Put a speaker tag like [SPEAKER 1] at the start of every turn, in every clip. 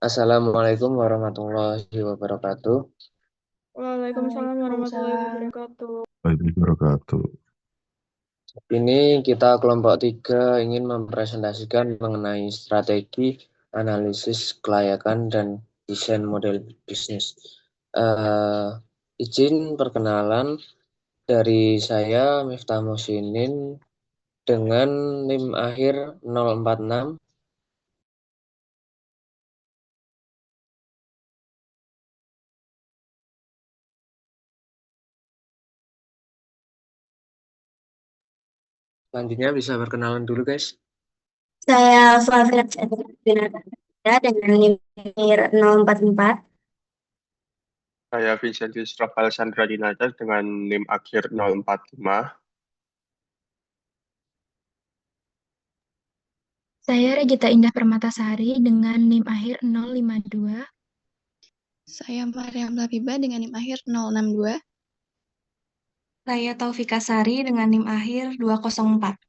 [SPEAKER 1] Assalamualaikum warahmatullahi wabarakatuh.
[SPEAKER 2] Waalaikumsalam warahmatullahi
[SPEAKER 3] Waalaikumsalam.
[SPEAKER 2] wabarakatuh.
[SPEAKER 4] Wabarakatuh.
[SPEAKER 1] Ini kita kelompok 3 ingin mempresentasikan mengenai strategi analisis kelayakan dan desain model bisnis. Eh, izin perkenalan dari saya Miftah Musinin dengan NIM akhir 046. Selanjutnya bisa perkenalan dulu guys.
[SPEAKER 3] Saya Flavia Chandra dengan NIM 044.
[SPEAKER 5] Saya Vincentis Rafael Sandra Dinata dengan NIM akhir 045.
[SPEAKER 6] Saya Regita Indah Permatasari dengan NIM akhir 052.
[SPEAKER 7] Saya Mariam Labiba dengan NIM akhir 062.
[SPEAKER 8] Saya Taufika Sari dengan NIM akhir 204.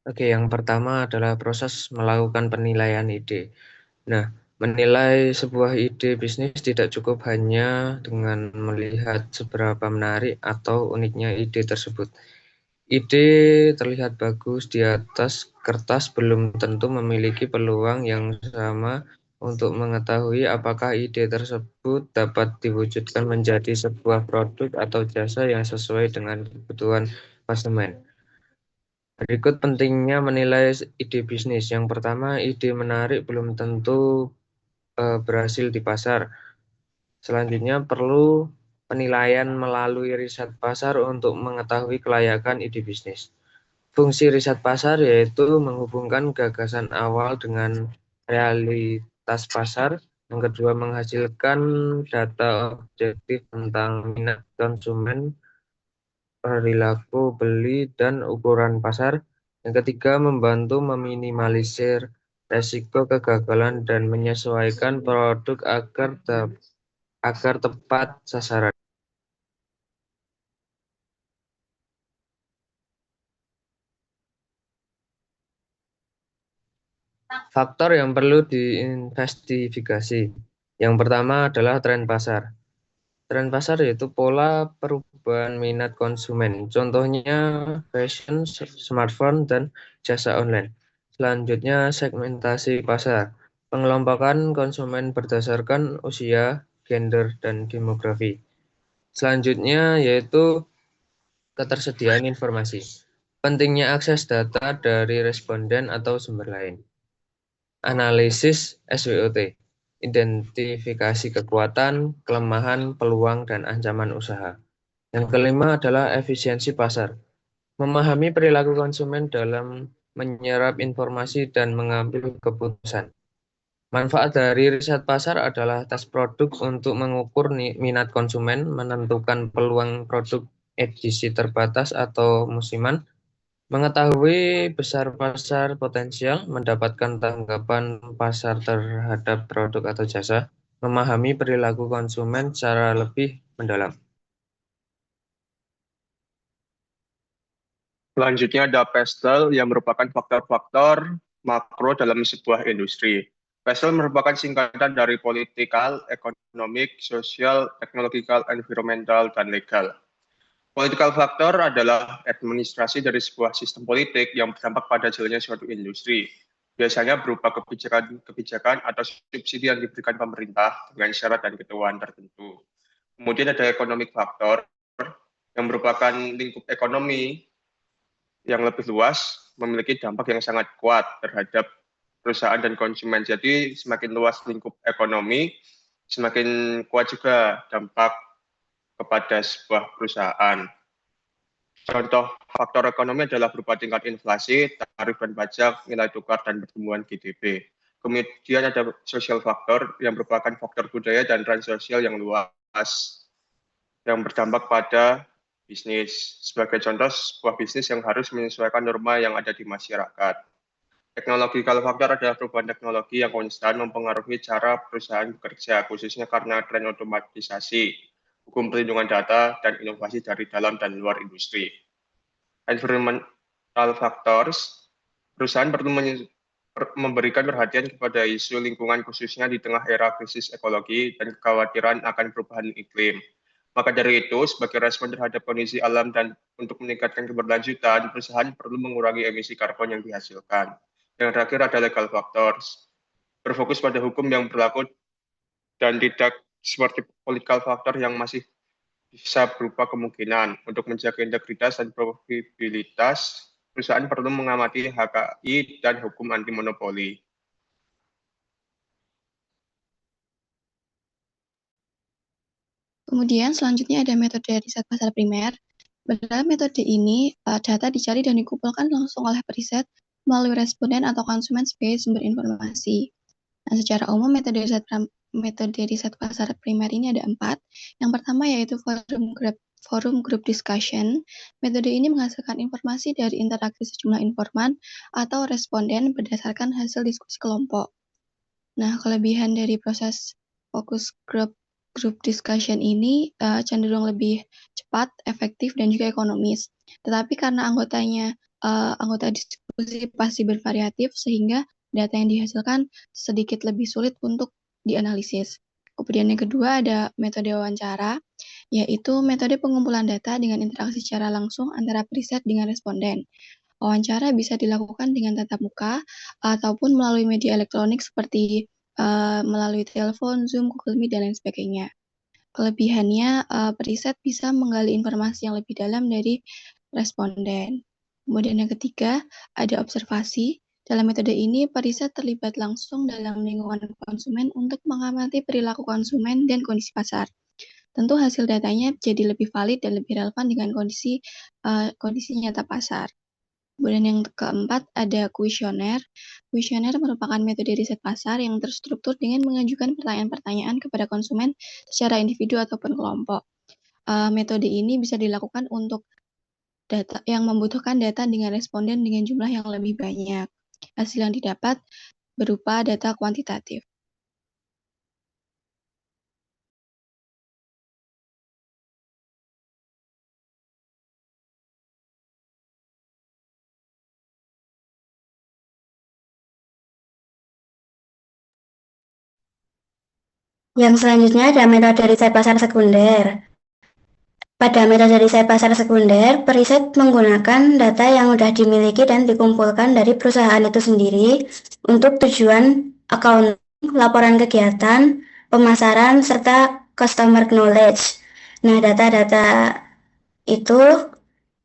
[SPEAKER 1] Oke, yang pertama adalah proses melakukan penilaian ide. Nah, menilai sebuah ide bisnis tidak cukup hanya dengan melihat seberapa menarik atau uniknya ide tersebut. Ide terlihat bagus di atas kertas belum tentu memiliki peluang yang sama untuk mengetahui apakah ide tersebut dapat diwujudkan menjadi sebuah produk atau jasa yang sesuai dengan kebutuhan konsumen. Berikut pentingnya menilai ide bisnis. Yang pertama, ide menarik belum tentu berhasil di pasar. Selanjutnya, perlu penilaian melalui riset pasar untuk mengetahui kelayakan ide bisnis. Fungsi riset pasar yaitu menghubungkan gagasan awal dengan realitas pasar. Yang kedua, menghasilkan data objektif tentang minat konsumen, perilaku beli, dan ukuran pasar. Yang ketiga, membantu meminimalisir resiko kegagalan dan menyesuaikan produk agar tepat sasaran. Faktor yang perlu diinvestigasi. Yang pertama adalah tren pasar. Tren pasar yaitu pola perubahan minat konsumen. Contohnya fashion, smartphone, dan jasa online. Selanjutnya segmentasi pasar. Pengelompokan konsumen berdasarkan usia, gender, dan demografi. Selanjutnya yaitu ketersediaan informasi. Pentingnya akses data dari responden atau sumber lain. Analisis SWOT. Identifikasi kekuatan, kelemahan, peluang, dan ancaman usaha. Yang kelima adalah efisiensi pasar. Memahami perilaku konsumen dalam menyerap informasi dan mengambil keputusan. Manfaat dari riset pasar adalah tes produk untuk mengukur minat konsumen, menentukan peluang produk edisi terbatas atau musiman, mengetahui besar pasar potensial, mendapatkan tanggapan pasar terhadap produk atau jasa, memahami perilaku konsumen secara lebih mendalam.
[SPEAKER 5] Selanjutnya ada PESTEL yang merupakan faktor-faktor makro dalam sebuah industri. PESTEL merupakan singkatan dari political, economic, social, technological, environmental, dan legal. Political factor adalah administrasi dari sebuah sistem politik yang berdampak pada jalannya suatu industri. Biasanya berupa kebijakan atau subsidi yang diberikan pemerintah dengan syarat dan ketentuan tertentu. Kemudian ada economic factor yang merupakan lingkup ekonomi yang lebih luas, memiliki dampak yang sangat kuat terhadap perusahaan dan konsumen. Jadi semakin luas lingkup ekonomi, semakin kuat juga dampak kepada sebuah perusahaan. Contoh faktor ekonomi adalah berupa tingkat inflasi, tarif dan pajak, nilai tukar, dan pertumbuhan GDP. Kemudian ada social factor yang merupakan faktor budaya dan tren sosial yang luas yang berdampak pada bisnis. Sebagai contoh, sebuah bisnis yang harus menyesuaikan norma yang ada di masyarakat. Technological factor adalah perubahan teknologi yang konstan mempengaruhi cara perusahaan bekerja, khususnya karena tren otomatisasi. hukum perlindungan data, dan inovasi dari dalam dan luar industri. Environmental factors, perusahaan perlu memberikan perhatian kepada isu lingkungan khususnya di tengah era krisis ekologi dan kekhawatiran akan perubahan iklim. Maka dari itu, sebagai respon terhadap kondisi alam dan untuk meningkatkan keberlanjutan, perusahaan perlu mengurangi emisi karbon yang dihasilkan. Yang terakhir adalah legal factors. Berfokus pada hukum yang berlaku dan tidak seperti political factor yang masih bisa berupa kemungkinan. Untuk menjaga integritas dan profitabilitas, perusahaan perlu mengamati HKI dan hukum anti monopoli.
[SPEAKER 7] Kemudian selanjutnya ada metode riset pasar primer. Dalam metode ini, data dicari dan dikumpulkan langsung oleh periset melalui responden atau konsumen sebagai sumber informasi. Nah, secara umum metode riset pasar primer ini ada 4. Yang pertama yaitu forum group discussion. Metode ini menghasilkan informasi dari interaksi sejumlah informan atau responden berdasarkan hasil diskusi kelompok. Nah, kelebihan dari proses focus group discussion ini cenderung lebih cepat, efektif, dan juga ekonomis. Tetapi karena anggota diskusi pasti bervariatif, sehingga data yang dihasilkan sedikit lebih sulit untuk dianalisis. Kemudian yang kedua ada metode wawancara, yaitu metode pengumpulan data dengan interaksi secara langsung antara periset dengan responden. Wawancara bisa dilakukan dengan tatap muka ataupun melalui media elektronik seperti melalui telepon, Zoom, Google Meet, dan lain sebagainya. Kelebihannya, periset bisa menggali informasi yang lebih dalam dari responden. Kemudian yang ketiga, ada observasi. Dalam metode ini, periset terlibat langsung dalam lingkungan konsumen untuk mengamati perilaku konsumen dan kondisi pasar. Tentu hasil datanya jadi lebih valid dan lebih relevan dengan kondisi nyata pasar. Kemudian yang keempat ada kuesioner. Kuesioner merupakan metode riset pasar yang terstruktur dengan mengajukan pertanyaan-pertanyaan kepada konsumen secara individu ataupun kelompok. Metode ini bisa dilakukan untuk data yang membutuhkan data dengan responden dengan jumlah yang lebih banyak. Hasil yang didapat berupa data kuantitatif.
[SPEAKER 3] Yang selanjutnya ada metode riset pasar sekunder. Pada metode riset pasar sekunder, periset menggunakan data yang sudah dimiliki dan dikumpulkan dari perusahaan itu sendiri untuk tujuan accounting, laporan kegiatan, pemasaran, serta customer knowledge. Nah, data-data itu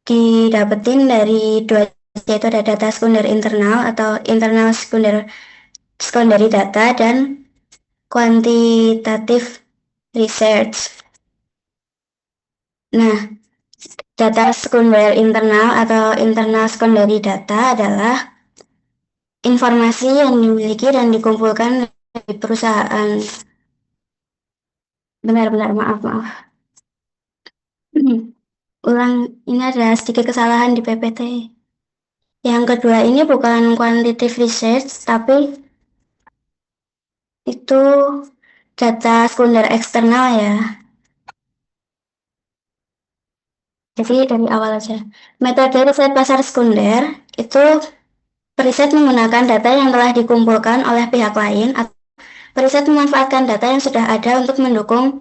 [SPEAKER 3] didapetin dari dua, yaitu ada data sekunder internal atau internal secondary data dan quantitative research. Nah, data sekunder internal atau internal secondary data adalah informasi yang dimiliki dan dikumpulkan dari perusahaan. Benar-benar maaf. Ulang, ini ada sedikit kesalahan di PPT. Yang kedua ini bukan quantitative research, tapi itu data sekunder eksternal ya. Jadi dari awal aja. Metode riset pasar sekunder itu periset menggunakan data yang telah dikumpulkan oleh pihak lain atau periset memanfaatkan data yang sudah ada untuk mendukung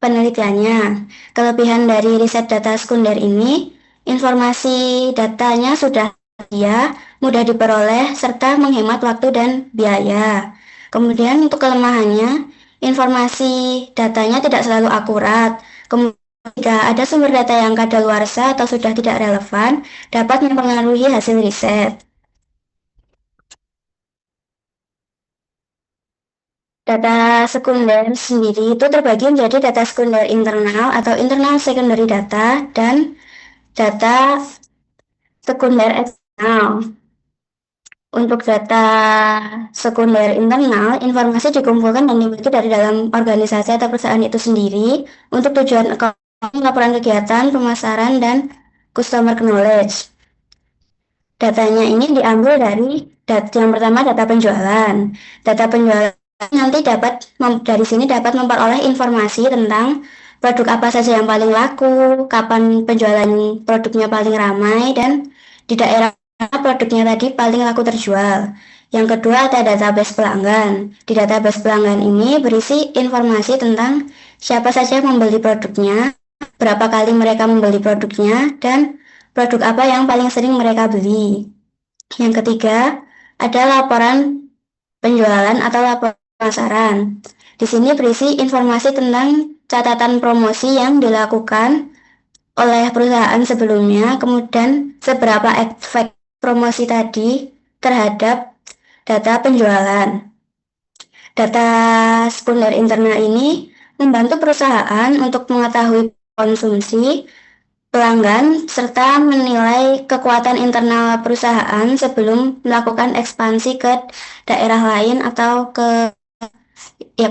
[SPEAKER 3] penelitiannya. Kelebihan dari riset data sekunder ini, informasi datanya sudah tersedia, mudah diperoleh, serta menghemat waktu dan biaya. Kemudian untuk kelemahannya, informasi datanya tidak selalu akurat. Kemudian jika ada sumber data yang kadaluarsa atau sudah tidak relevan, dapat mempengaruhi hasil riset. Data sekunder sendiri itu terbagi menjadi data sekunder internal atau internal secondary data dan data sekunder eksternal. Untuk data sekunder internal, informasi dikumpulkan dan dimiliki dari dalam organisasi atau perusahaan itu sendiri untuk tujuan accounting, laporan kegiatan, pemasaran, dan customer knowledge. Datanya ini diambil dari yang pertama data penjualan. Data penjualan nanti dari sini dapat memperoleh informasi tentang produk apa saja yang paling laku, kapan penjualan produknya paling ramai, dan di daerah mana produknya tadi paling laku terjual. Yang kedua ada database pelanggan. Di database pelanggan ini berisi informasi tentang siapa saja yang membeli produknya, berapa kali mereka membeli produknya, dan produk apa yang paling sering mereka beli. Yang ketiga ada laporan penjualan atau laporan pemasaran. Di sini berisi informasi tentang catatan promosi yang dilakukan oleh perusahaan sebelumnya, kemudian seberapa efek promosi tadi terhadap data penjualan. Data sekunder internal ini membantu perusahaan untuk mengetahui konsumsi pelanggan serta menilai kekuatan internal perusahaan sebelum melakukan ekspansi ke daerah lain atau ke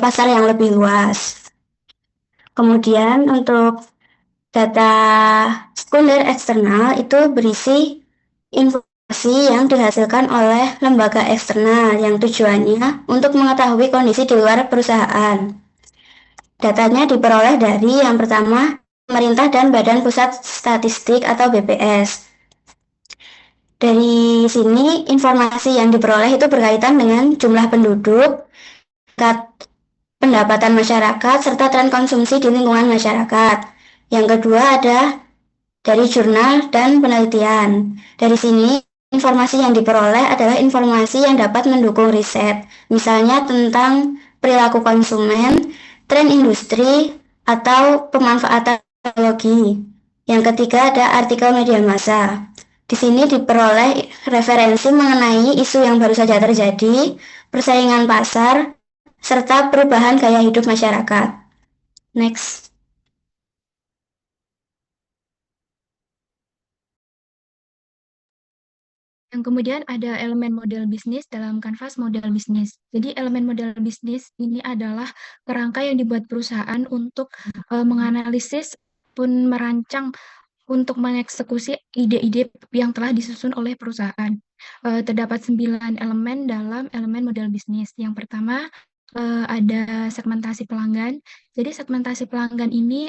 [SPEAKER 3] pasar yang lebih luas. Kemudian untuk data sekunder eksternal itu berisi informasi yang dihasilkan oleh lembaga eksternal yang tujuannya untuk mengetahui kondisi di luar perusahaan. Datanya diperoleh dari yang pertama pemerintah dan Badan Pusat Statistik atau BPS. Dari sini informasi yang diperoleh itu berkaitan dengan jumlah penduduk, tingkat pendapatan masyarakat, serta tren konsumsi di lingkungan masyarakat. Yang kedua ada dari jurnal dan penelitian. Dari sini informasi yang diperoleh adalah informasi yang dapat mendukung riset, misalnya tentang perilaku konsumen, tren industri, atau pemanfaatan teknologi. Yang ketiga ada artikel media massa. Di sini diperoleh referensi mengenai isu yang baru saja terjadi, persaingan pasar, serta perubahan gaya hidup masyarakat. Next.
[SPEAKER 6] Yang kemudian ada elemen model bisnis dalam kanvas model bisnis. Jadi elemen model bisnis ini adalah kerangka yang dibuat perusahaan untuk menganalisis pun merancang untuk mengeksekusi ide-ide yang telah disusun oleh perusahaan. Terdapat 9 elemen dalam elemen model bisnis. Yang pertama ada segmentasi pelanggan. Jadi segmentasi pelanggan ini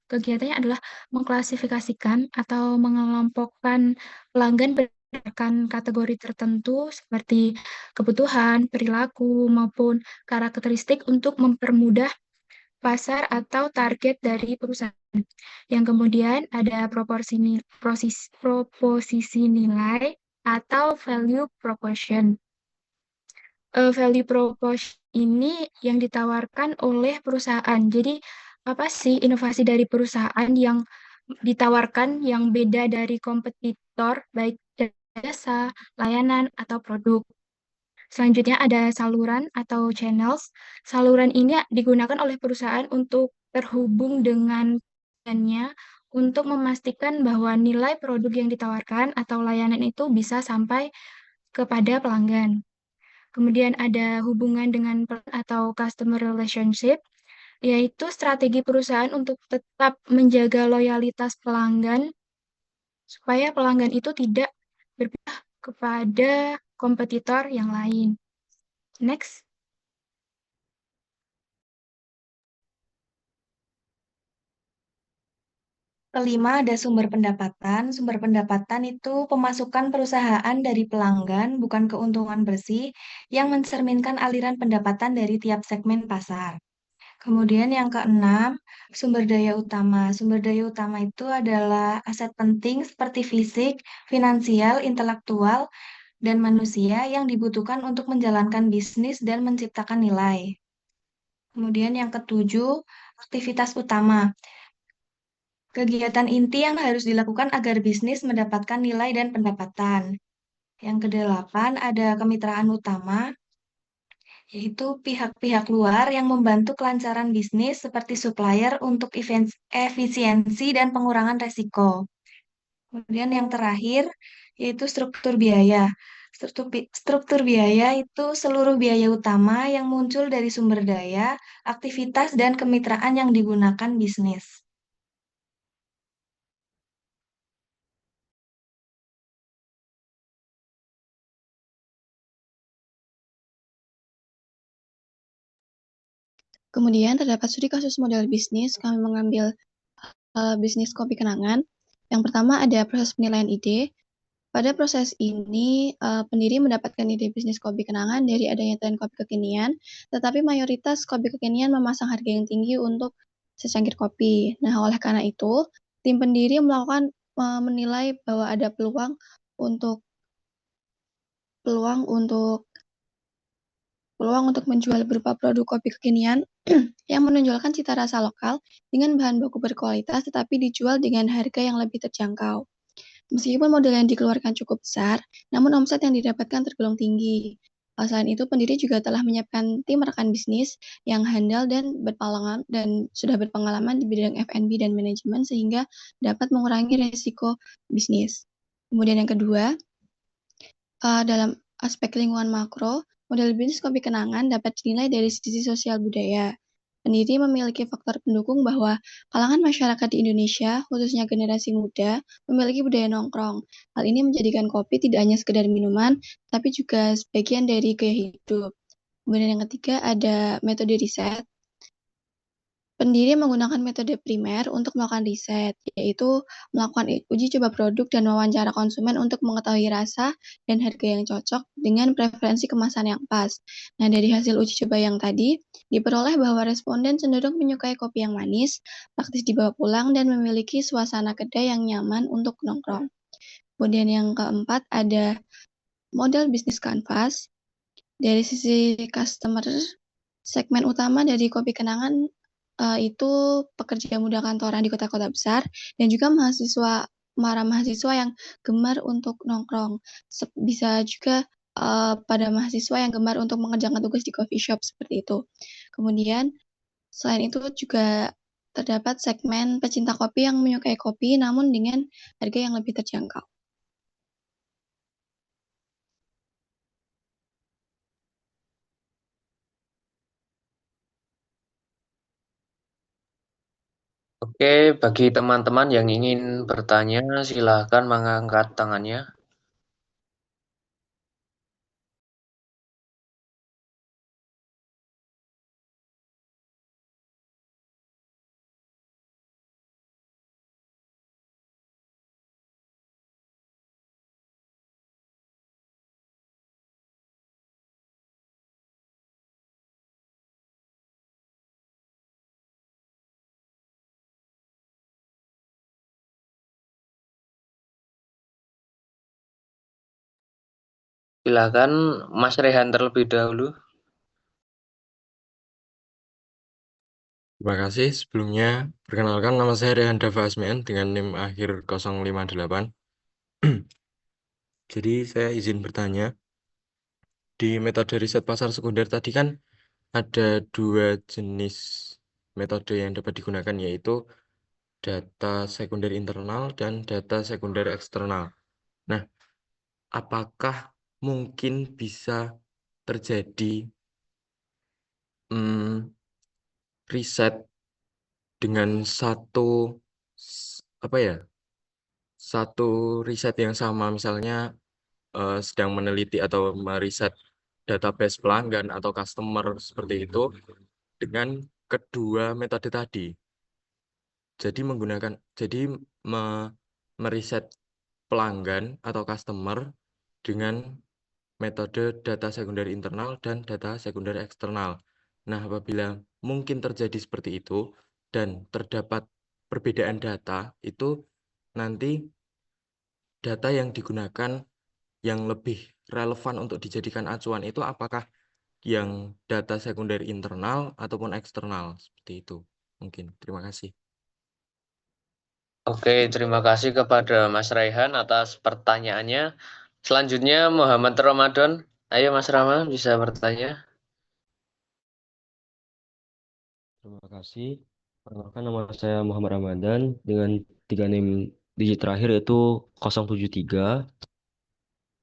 [SPEAKER 6] kegiatannya adalah mengklasifikasikan atau mengelompokkan pelanggan berdasarkan kategori tertentu seperti kebutuhan, perilaku, maupun karakteristik untuk mempermudah pasar atau target dari perusahaan. Yang kemudian ada proposisi nilai atau value proposition. Value proposition ini yang ditawarkan oleh perusahaan. Jadi apa sih inovasi dari perusahaan yang ditawarkan yang beda dari kompetitor, baik jasa, layanan, atau produk. Selanjutnya ada saluran atau channels. Saluran ini digunakan oleh perusahaan untuk terhubung dengan pelanggannya untuk memastikan bahwa nilai produk yang ditawarkan atau layanan itu bisa sampai kepada pelanggan. Kemudian ada hubungan dengan atau customer relationship, yaitu strategi perusahaan untuk tetap menjaga loyalitas pelanggan supaya pelanggan itu tidak berpihak kepada kompetitor yang lain. Next.
[SPEAKER 8] Kelima, ada sumber pendapatan. Sumber pendapatan itu pemasukan perusahaan dari pelanggan, bukan keuntungan bersih, yang mencerminkan aliran pendapatan dari tiap segmen pasar. Kemudian yang keenam, sumber daya utama. Sumber daya utama itu adalah aset penting seperti fisik, finansial, intelektual, dan manusia yang dibutuhkan untuk menjalankan bisnis dan menciptakan nilai. Kemudian yang ketujuh, aktivitas utama. Kegiatan inti yang harus dilakukan agar bisnis mendapatkan nilai dan pendapatan. Yang kedelapan ada kemitraan utama, yaitu pihak-pihak luar yang membantu kelancaran bisnis seperti supplier untuk efisiensi dan pengurangan resiko. Kemudian yang terakhir, yaitu struktur biaya. Struktur biaya itu seluruh biaya utama yang muncul dari sumber daya, aktivitas, dan kemitraan yang digunakan bisnis.
[SPEAKER 7] Kemudian terdapat studi kasus model bisnis, kami mengambil bisnis kopi kenangan. Yang pertama ada proses penilaian ide. Pada proses ini, pendiri mendapatkan ide bisnis kopi kenangan dari adanya tren kopi kekinian, tetapi mayoritas kopi kekinian memasang harga yang tinggi untuk secangkir kopi. Nah, oleh karena itu, tim pendiri melakukan menilai bahwa ada peluang untuk menjual berupa produk kopi kekinian yang menonjolkan cita rasa lokal dengan bahan baku berkualitas tetapi dijual dengan harga yang lebih terjangkau. Meskipun modal yang dikeluarkan cukup besar, namun omset yang didapatkan tergolong tinggi. Selain itu, pendiri juga telah menyiapkan tim rekan bisnis yang handal dan sudah berpengalaman di bidang F&B dan manajemen sehingga dapat mengurangi risiko bisnis. Kemudian yang kedua, dalam aspek lingkungan makro, model bisnis kopi kenangan dapat dinilai dari sisi sosial budaya. Pendiri memiliki faktor pendukung bahwa kalangan masyarakat di Indonesia, khususnya generasi muda, memiliki budaya nongkrong. Hal ini menjadikan kopi tidak hanya sekedar minuman, tapi juga sebagian dari gaya hidup. Kemudian yang ketiga ada metode riset. Pendiri menggunakan metode primer untuk melakukan riset, yaitu melakukan uji coba produk dan wawancara konsumen untuk mengetahui rasa dan harga yang cocok dengan preferensi kemasan yang pas. Nah, dari hasil uji coba yang tadi, diperoleh bahwa responden cenderung menyukai kopi yang manis, praktis dibawa pulang, dan memiliki suasana kedai yang nyaman untuk nongkrong. Kemudian yang keempat ada model bisnis kanvas. Dari sisi customer, segmen utama dari kopi kenangan itu pekerja muda kantoran di kota-kota besar dan juga para mahasiswa yang gemar untuk nongkrong. Bisa juga pada mahasiswa yang gemar untuk mengerjakan tugas di coffee shop seperti itu. Kemudian selain itu juga terdapat segmen pecinta kopi yang menyukai kopi namun dengan harga yang lebih terjangkau.
[SPEAKER 1] Oke, bagi teman-teman yang ingin bertanya, silakan mengangkat tangannya. Silakan Mas Rehan terlebih dahulu.
[SPEAKER 4] Terima kasih. Sebelumnya, perkenalkan nama saya Rehan Dava Asmian dengan NIM akhir 058. Jadi saya izin bertanya, di metode riset pasar sekunder tadi kan ada dua jenis metode yang dapat digunakan, yaitu data sekunder internal dan data sekunder eksternal. Nah, apakah mungkin bisa terjadi riset dengan satu riset yang sama, misalnya sedang meneliti atau meriset database pelanggan atau customer seperti itu dengan kedua metode tadi. Jadi meriset pelanggan atau customer dengan metode data sekunder internal dan data sekunder eksternal. Nah, apabila mungkin terjadi seperti itu dan terdapat perbedaan data, itu nanti data yang digunakan yang lebih relevan untuk dijadikan acuan itu apakah yang data sekunder internal ataupun eksternal, seperti itu. Mungkin. Terima kasih.
[SPEAKER 1] Oke, terima kasih kepada Mas Raihan atas pertanyaannya. Selanjutnya Muhammad Ramadan. Ayo Mas Rama bisa bertanya.
[SPEAKER 9] Terima kasih. Perkenalkan nama saya Muhammad Ramadan dengan 3 NIM digit terakhir yaitu 073.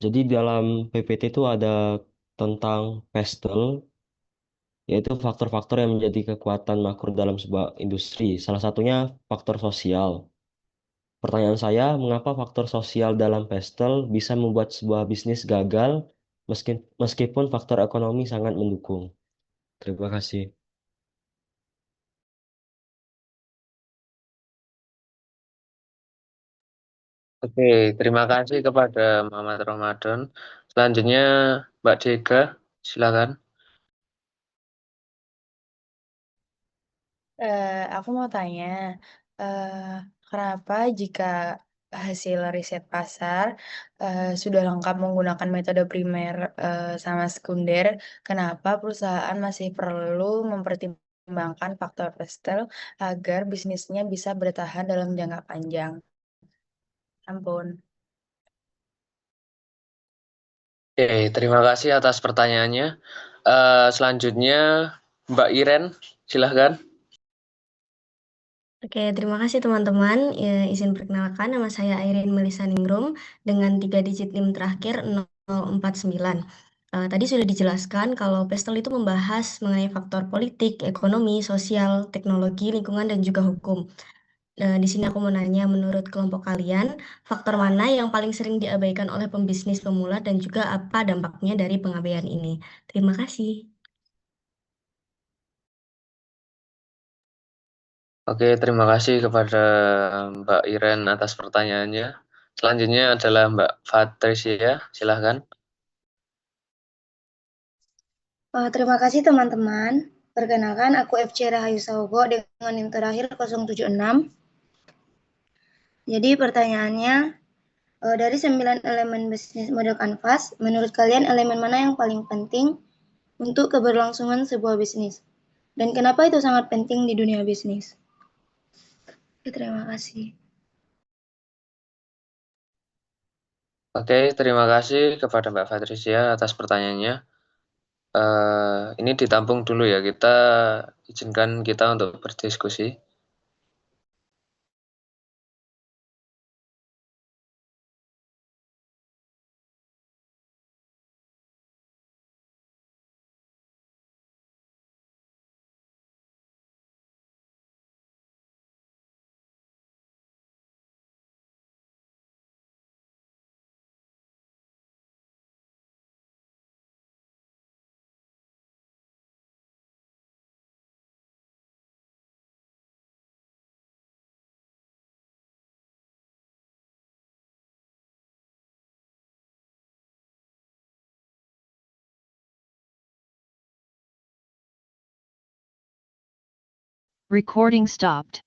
[SPEAKER 9] Jadi dalam PPT itu ada tentang PESTEL, yaitu faktor-faktor yang menjadi kekuatan makro dalam sebuah industri. Salah satunya faktor sosial. Pertanyaan saya, mengapa faktor sosial dalam PESTEL bisa membuat sebuah bisnis gagal meskipun faktor ekonomi sangat mendukung? Terima kasih.
[SPEAKER 1] Oke, terima kasih kepada Muhammad Ramadan. Selanjutnya Mbak Dega, silakan.
[SPEAKER 2] Aku mau tanya, eh, kenapa jika hasil riset pasar sudah lengkap menggunakan metode primer sama sekunder, kenapa perusahaan masih perlu mempertimbangkan faktor pastel agar bisnisnya bisa bertahan dalam jangka panjang? Ampun.
[SPEAKER 1] Oke, terima kasih atas pertanyaannya. Selanjutnya Mbak Iren, silahkan.
[SPEAKER 3] Oke, terima kasih teman-teman. Izin perkenalkan, nama saya Airin Melisa Ningrum dengan 3 digit NIM terakhir 049. Tadi sudah dijelaskan kalau PESTEL itu membahas mengenai faktor politik, ekonomi, sosial, teknologi, lingkungan, dan juga hukum. Di sini aku mau nanya, menurut kelompok kalian, faktor mana yang paling sering diabaikan oleh pembisnis pemula dan juga apa dampaknya dari pengabaian ini? Terima kasih.
[SPEAKER 1] Oke, terima kasih kepada Mbak Iren atas pertanyaannya. Selanjutnya adalah Mbak Patricia, silahkan.
[SPEAKER 10] Terima kasih teman-teman. Perkenalkan, aku FC Rahayu Saugo dengan NIM terakhir 076. Jadi pertanyaannya, dari 9 elemen bisnis model Canvas, menurut kalian elemen mana yang paling penting untuk keberlangsungan sebuah bisnis? Dan kenapa itu sangat penting di dunia bisnis? Oke, terima kasih.
[SPEAKER 1] Oke, terima kasih kepada Mbak Patricia atas pertanyaannya. Ini ditampung dulu ya, kita izinkan kita untuk berdiskusi.
[SPEAKER 11] Recording stopped.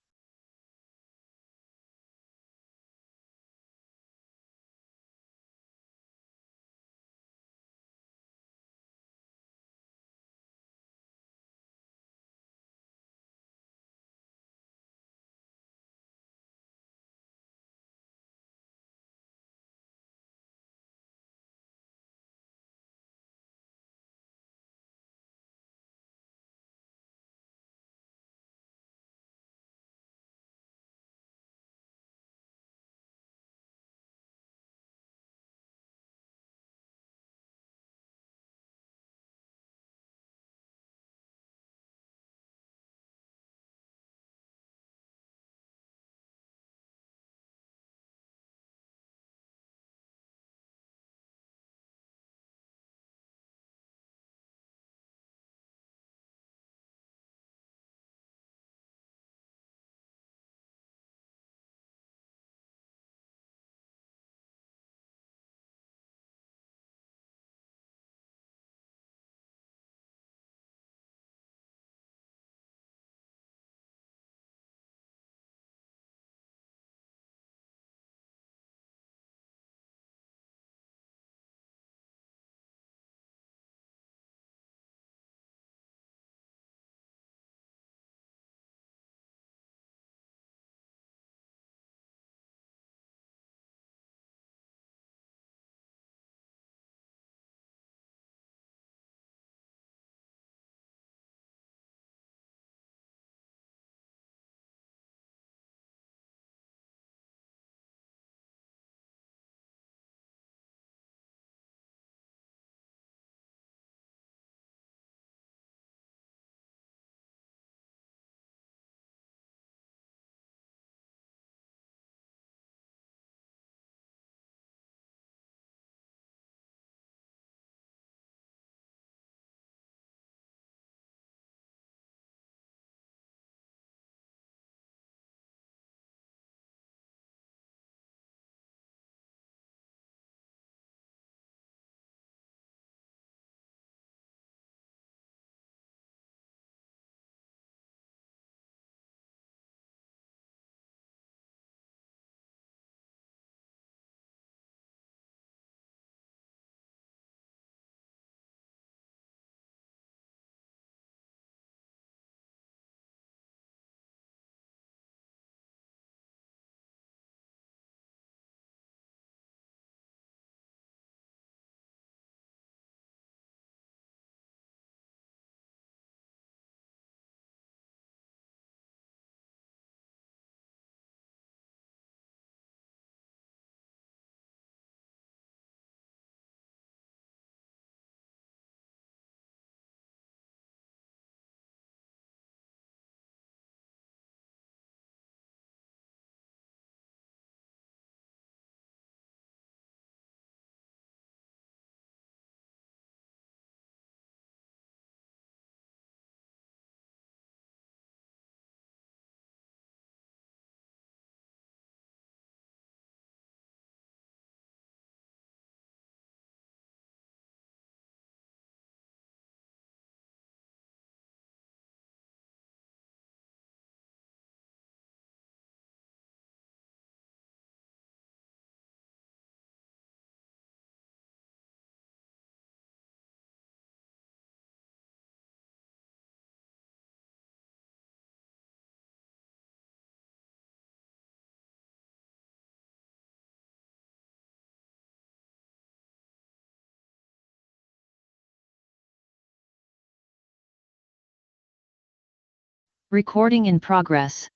[SPEAKER 11] Recording in progress.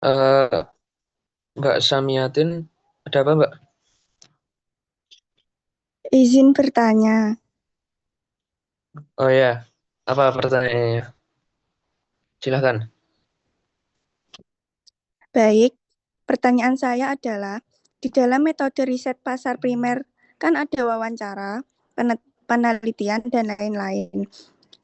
[SPEAKER 1] Eh, Mbak Samiatin, ada apa Mbak?
[SPEAKER 12] Izin bertanya.
[SPEAKER 1] Oh ya, apa pertanyaannya? Silahkan.
[SPEAKER 12] Baik, pertanyaan saya adalah, di dalam metode riset pasar primer kan ada wawancara, penelitian, dan lain-lain.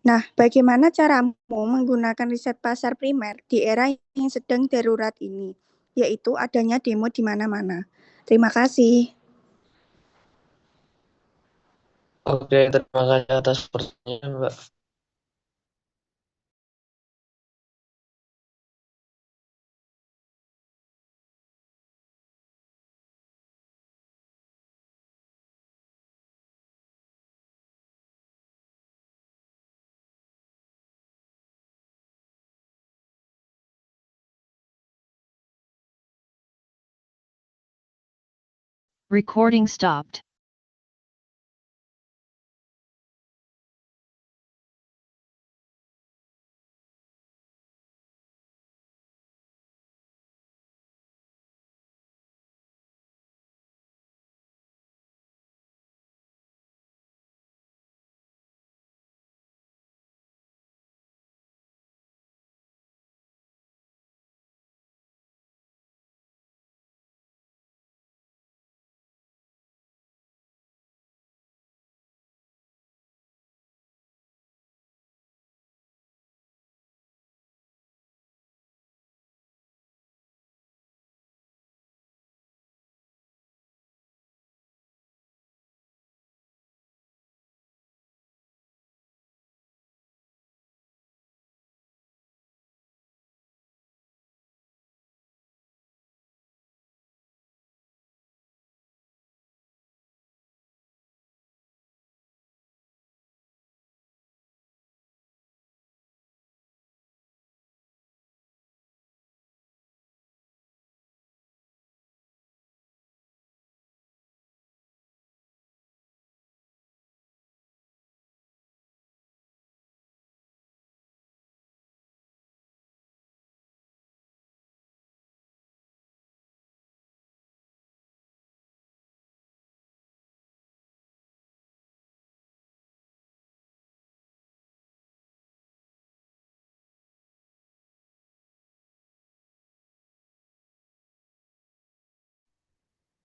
[SPEAKER 12] Nah, bagaimana caramu menggunakan riset pasar primer di era yang sedang darurat ini, yaitu adanya demo di mana-mana? Terima kasih.
[SPEAKER 1] Oke, terima kasih atas pertanyaan Mbak.
[SPEAKER 11] Recording stopped.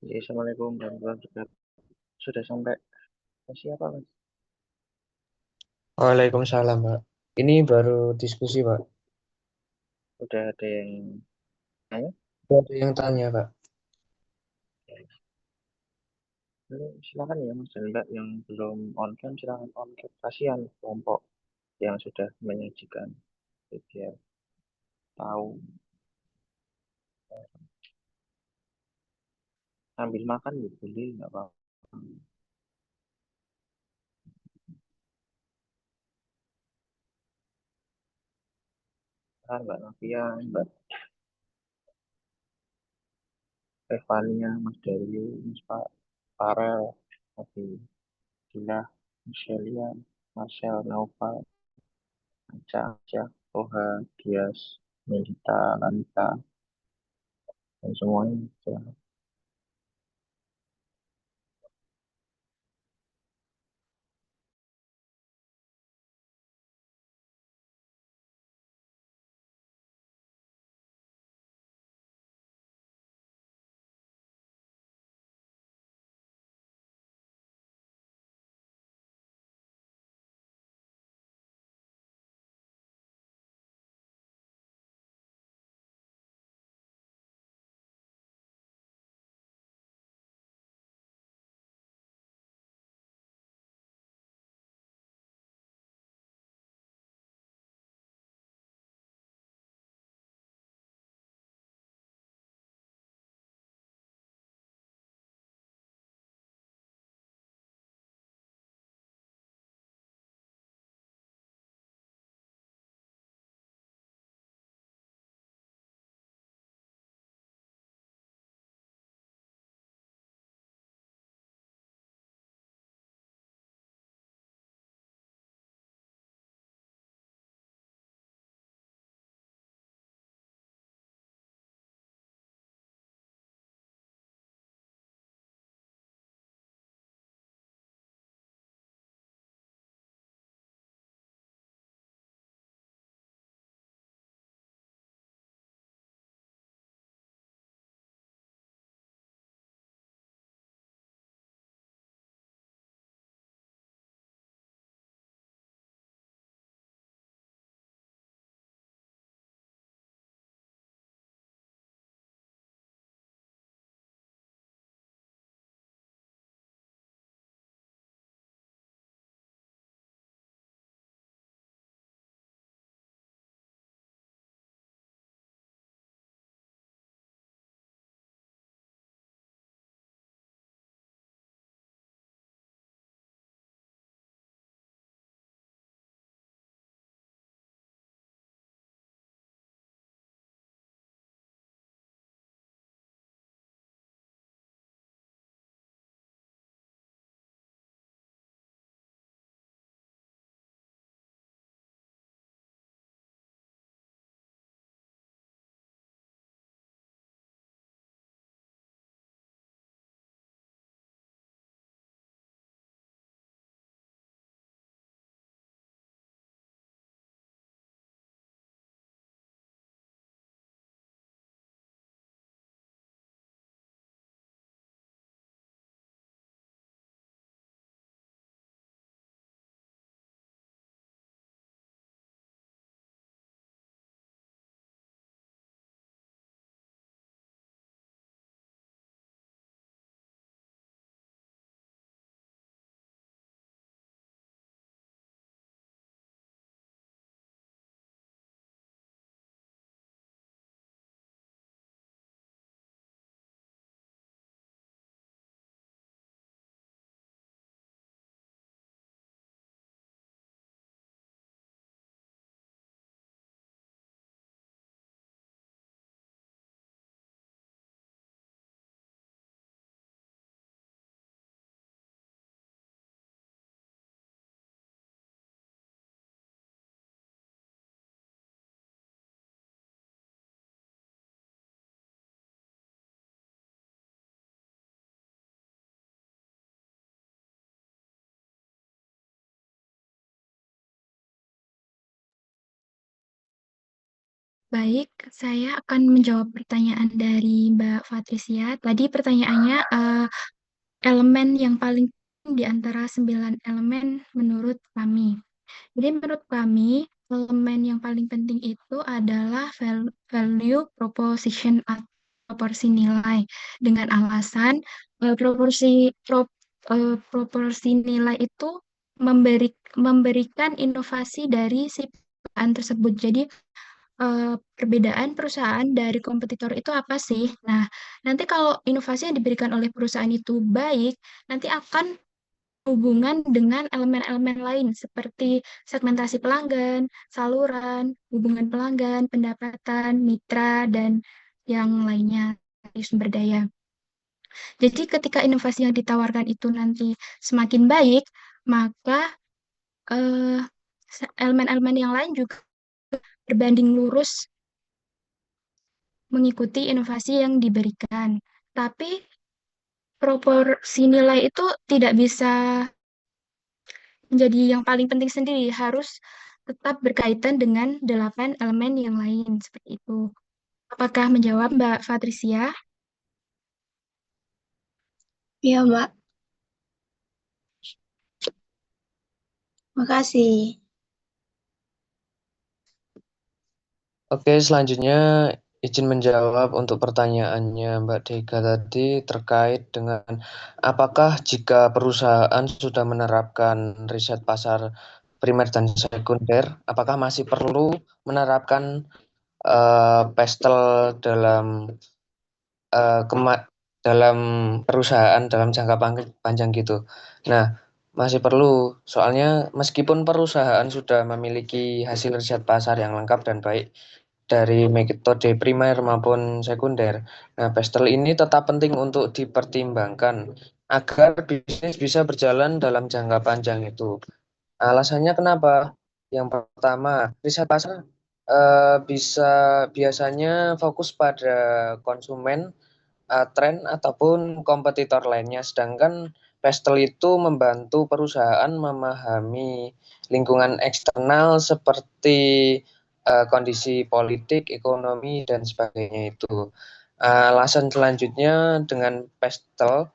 [SPEAKER 13] Assalamualaikum warahmatullahi wabarakatuh. Sudah sampai siapa Mas?
[SPEAKER 1] Waalaikumsalam Mbak. Ini baru diskusi Pak.
[SPEAKER 13] Udah ada yang tanya?
[SPEAKER 1] Ada yang tanya Pak.
[SPEAKER 13] Silakan ya Mas dan Mbak yang belum on cam silakan on cam. Kasihan kelompok yang sudah menyajikan biar tahu sambil makan gitu boleh nggak apa-apa. Mbak Novia, Mbak Evania, Mas Dario, Mas Pak Farel, Abi Gila, Michelia, Marcel, Naufal, Aca, Toha, Dias, Melita, Lanita, dan semuanya.
[SPEAKER 6] Baik, saya akan menjawab pertanyaan dari Mbak Patricia. Tadi pertanyaannya elemen yang paling penting di antara 9 elemen menurut kami. Jadi menurut kami, elemen yang paling penting itu adalah value proposition atau proporsi nilai. Dengan alasan proporsi nilai itu memberikan inovasi dari si perusahaan tersebut. Jadi perbedaan perusahaan dari kompetitor itu apa sih? Nah, nanti kalau inovasi yang diberikan oleh perusahaan itu baik, nanti akan hubungan dengan elemen-elemen lain seperti segmentasi pelanggan, saluran, hubungan pelanggan, pendapatan, mitra, dan yang lainnya dari sumber daya. Jadi ketika inovasi yang ditawarkan itu nanti semakin baik, maka eh, elemen-elemen yang lain juga berbanding lurus mengikuti inovasi yang diberikan. Tapi proporsi nilai itu tidak bisa menjadi yang paling penting sendiri, harus tetap berkaitan dengan 8 elemen yang lain seperti itu. Apakah menjawab Mbak Patricia?
[SPEAKER 10] Iya, Mbak. Makasih.
[SPEAKER 1] Oke, selanjutnya izin menjawab untuk pertanyaannya Mbak Dega tadi terkait dengan apakah jika perusahaan sudah menerapkan riset pasar primer dan sekunder, apakah masih perlu menerapkan PESTEL dalam dalam perusahaan dalam jangka panjang gitu. Nah, masih perlu, soalnya meskipun perusahaan sudah memiliki hasil riset pasar yang lengkap dan baik dari metode primer maupun sekunder. Nah, PESTEL ini tetap penting untuk dipertimbangkan agar bisnis bisa berjalan dalam jangka panjang itu. Alasannya kenapa? Yang pertama, riset pasar biasanya fokus pada konsumen, tren ataupun kompetitor lainnya, sedangkan PESTEL itu membantu perusahaan memahami lingkungan eksternal seperti kondisi politik, ekonomi, dan sebagainya itu. Alasan selanjutnya dengan PESTEL,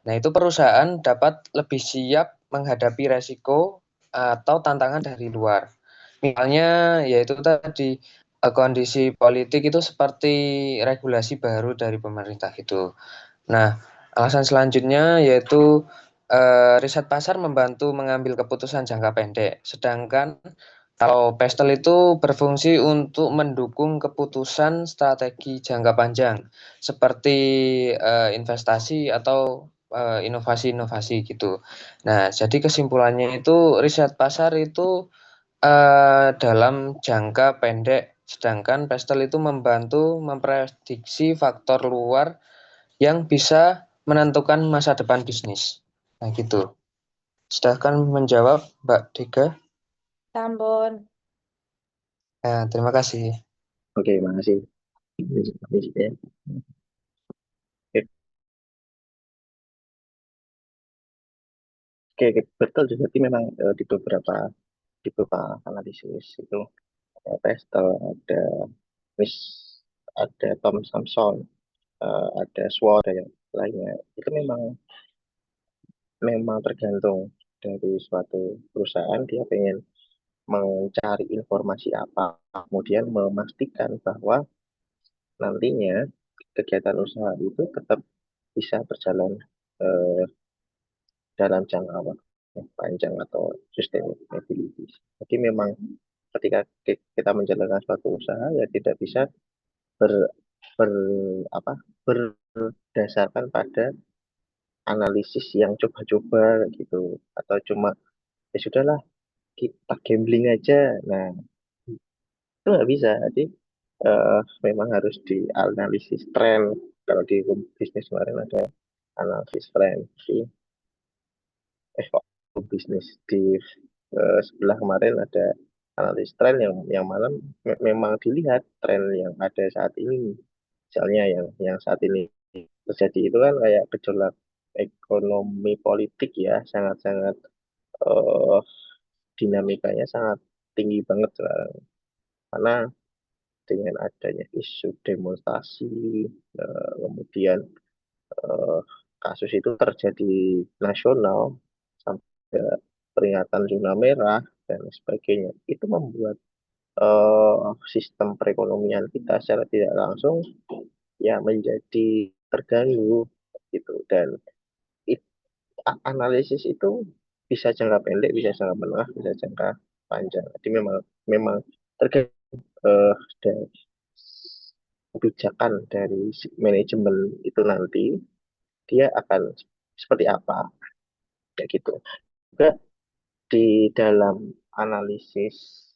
[SPEAKER 1] nah itu perusahaan dapat lebih siap menghadapi resiko atau tantangan dari luar. Misalnya yaitu tadi kondisi politik itu seperti regulasi baru dari pemerintah gitu. Nah, alasan selanjutnya yaitu riset pasar membantu mengambil keputusan jangka pendek, sedangkan kalau PESTEL itu berfungsi untuk mendukung keputusan strategi jangka panjang seperti investasi atau inovasi-inovasi gitu. Nah, jadi kesimpulannya itu riset pasar itu dalam jangka pendek, sedangkan PESTEL itu membantu memprediksi faktor luar yang bisa menentukan masa depan bisnis. Nah, gitu. Silahkan menjawab, Mbak Dega.
[SPEAKER 2] Tambon.
[SPEAKER 1] Nah, terima kasih.
[SPEAKER 13] Oke, makasih. Ya. Oke, betul. Jadi memang di beberapa analisis itu PESTEL, ada Thomson, ada SWOT, ada yang lainnya. Itu memang tergantung dari suatu perusahaan, dia pengen mencari informasi apa, kemudian memastikan bahwa nantinya kegiatan usaha itu tetap bisa berjalan eh, dalam jangka waktu yang panjang atau sustainability. Jadi memang ketika kita menjalankan suatu usaha ya tidak bisa ber, ber apa berdasarkan pada analisis yang coba-coba gitu, atau cuma ya sudahlah kita gambling aja. Nah, itu nggak bisa. Jadi memang harus dianalisis tren. Kalau di bisnis kemarin ada analisis tren di kok bisnis di sebelah kemarin ada analisis tren yang malam memang dilihat tren yang ada saat ini. Misalnya yang saat ini terjadi itu kan kayak gejolak ekonomi politik ya, sangat-sangat eh, dinamikanya sangat tinggi banget sekarang. Karena dengan adanya isu demonstrasi, kemudian kasus itu terjadi nasional sampai peringatan zona merah dan sebagainya, itu membuat sistem perekonomian kita secara tidak langsung ya menjadi terganggu gitu. Dan analisis itu bisa jangka pendek, bisa jangka menengah, bisa jangka panjang. Jadi memang memang tergantung dari kebijakan dari manajemen itu nanti dia akan seperti apa kayak gitu. Juga di dalam analisis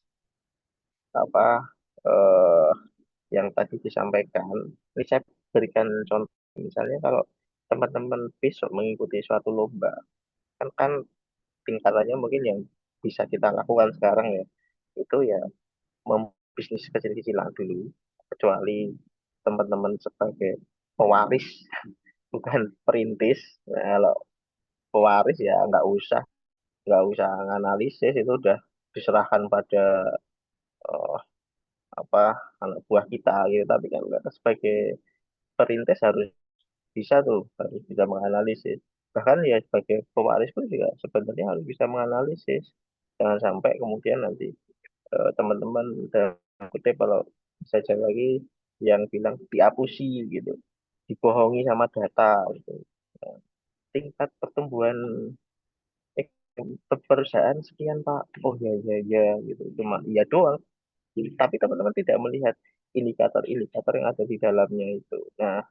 [SPEAKER 13] apa eh, yang tadi disampaikan, ini saya berikan contoh misalnya kalau teman-teman besok mengikuti suatu lomba, kan tingkatannya mungkin yang bisa kita lakukan sekarang ya itu ya bisnis kecil-kecilan dulu, kecuali teman-teman sebagai pewaris bukan perintis. Nah, kalau pewaris ya nggak usah analisis, itu udah diserahkan pada eh, apa anak buah kita gitu. Tapi kan kita sebagai perintis harus bisa menganalisis. Bahkan ya sebagai pewaris pun juga sebenarnya harus bisa menganalisis. Jangan sampai kemudian nanti teman-teman dan kutip kalau saja lagi yang bilang diapusi gitu, dibohongi sama data gitu. Nah, tingkat pertumbuhan perusahaan sekian Pak, oh ya ya ya gitu, cuma iya doang, tapi teman-teman tidak melihat indikator-indikator yang ada di dalamnya itu. Nah,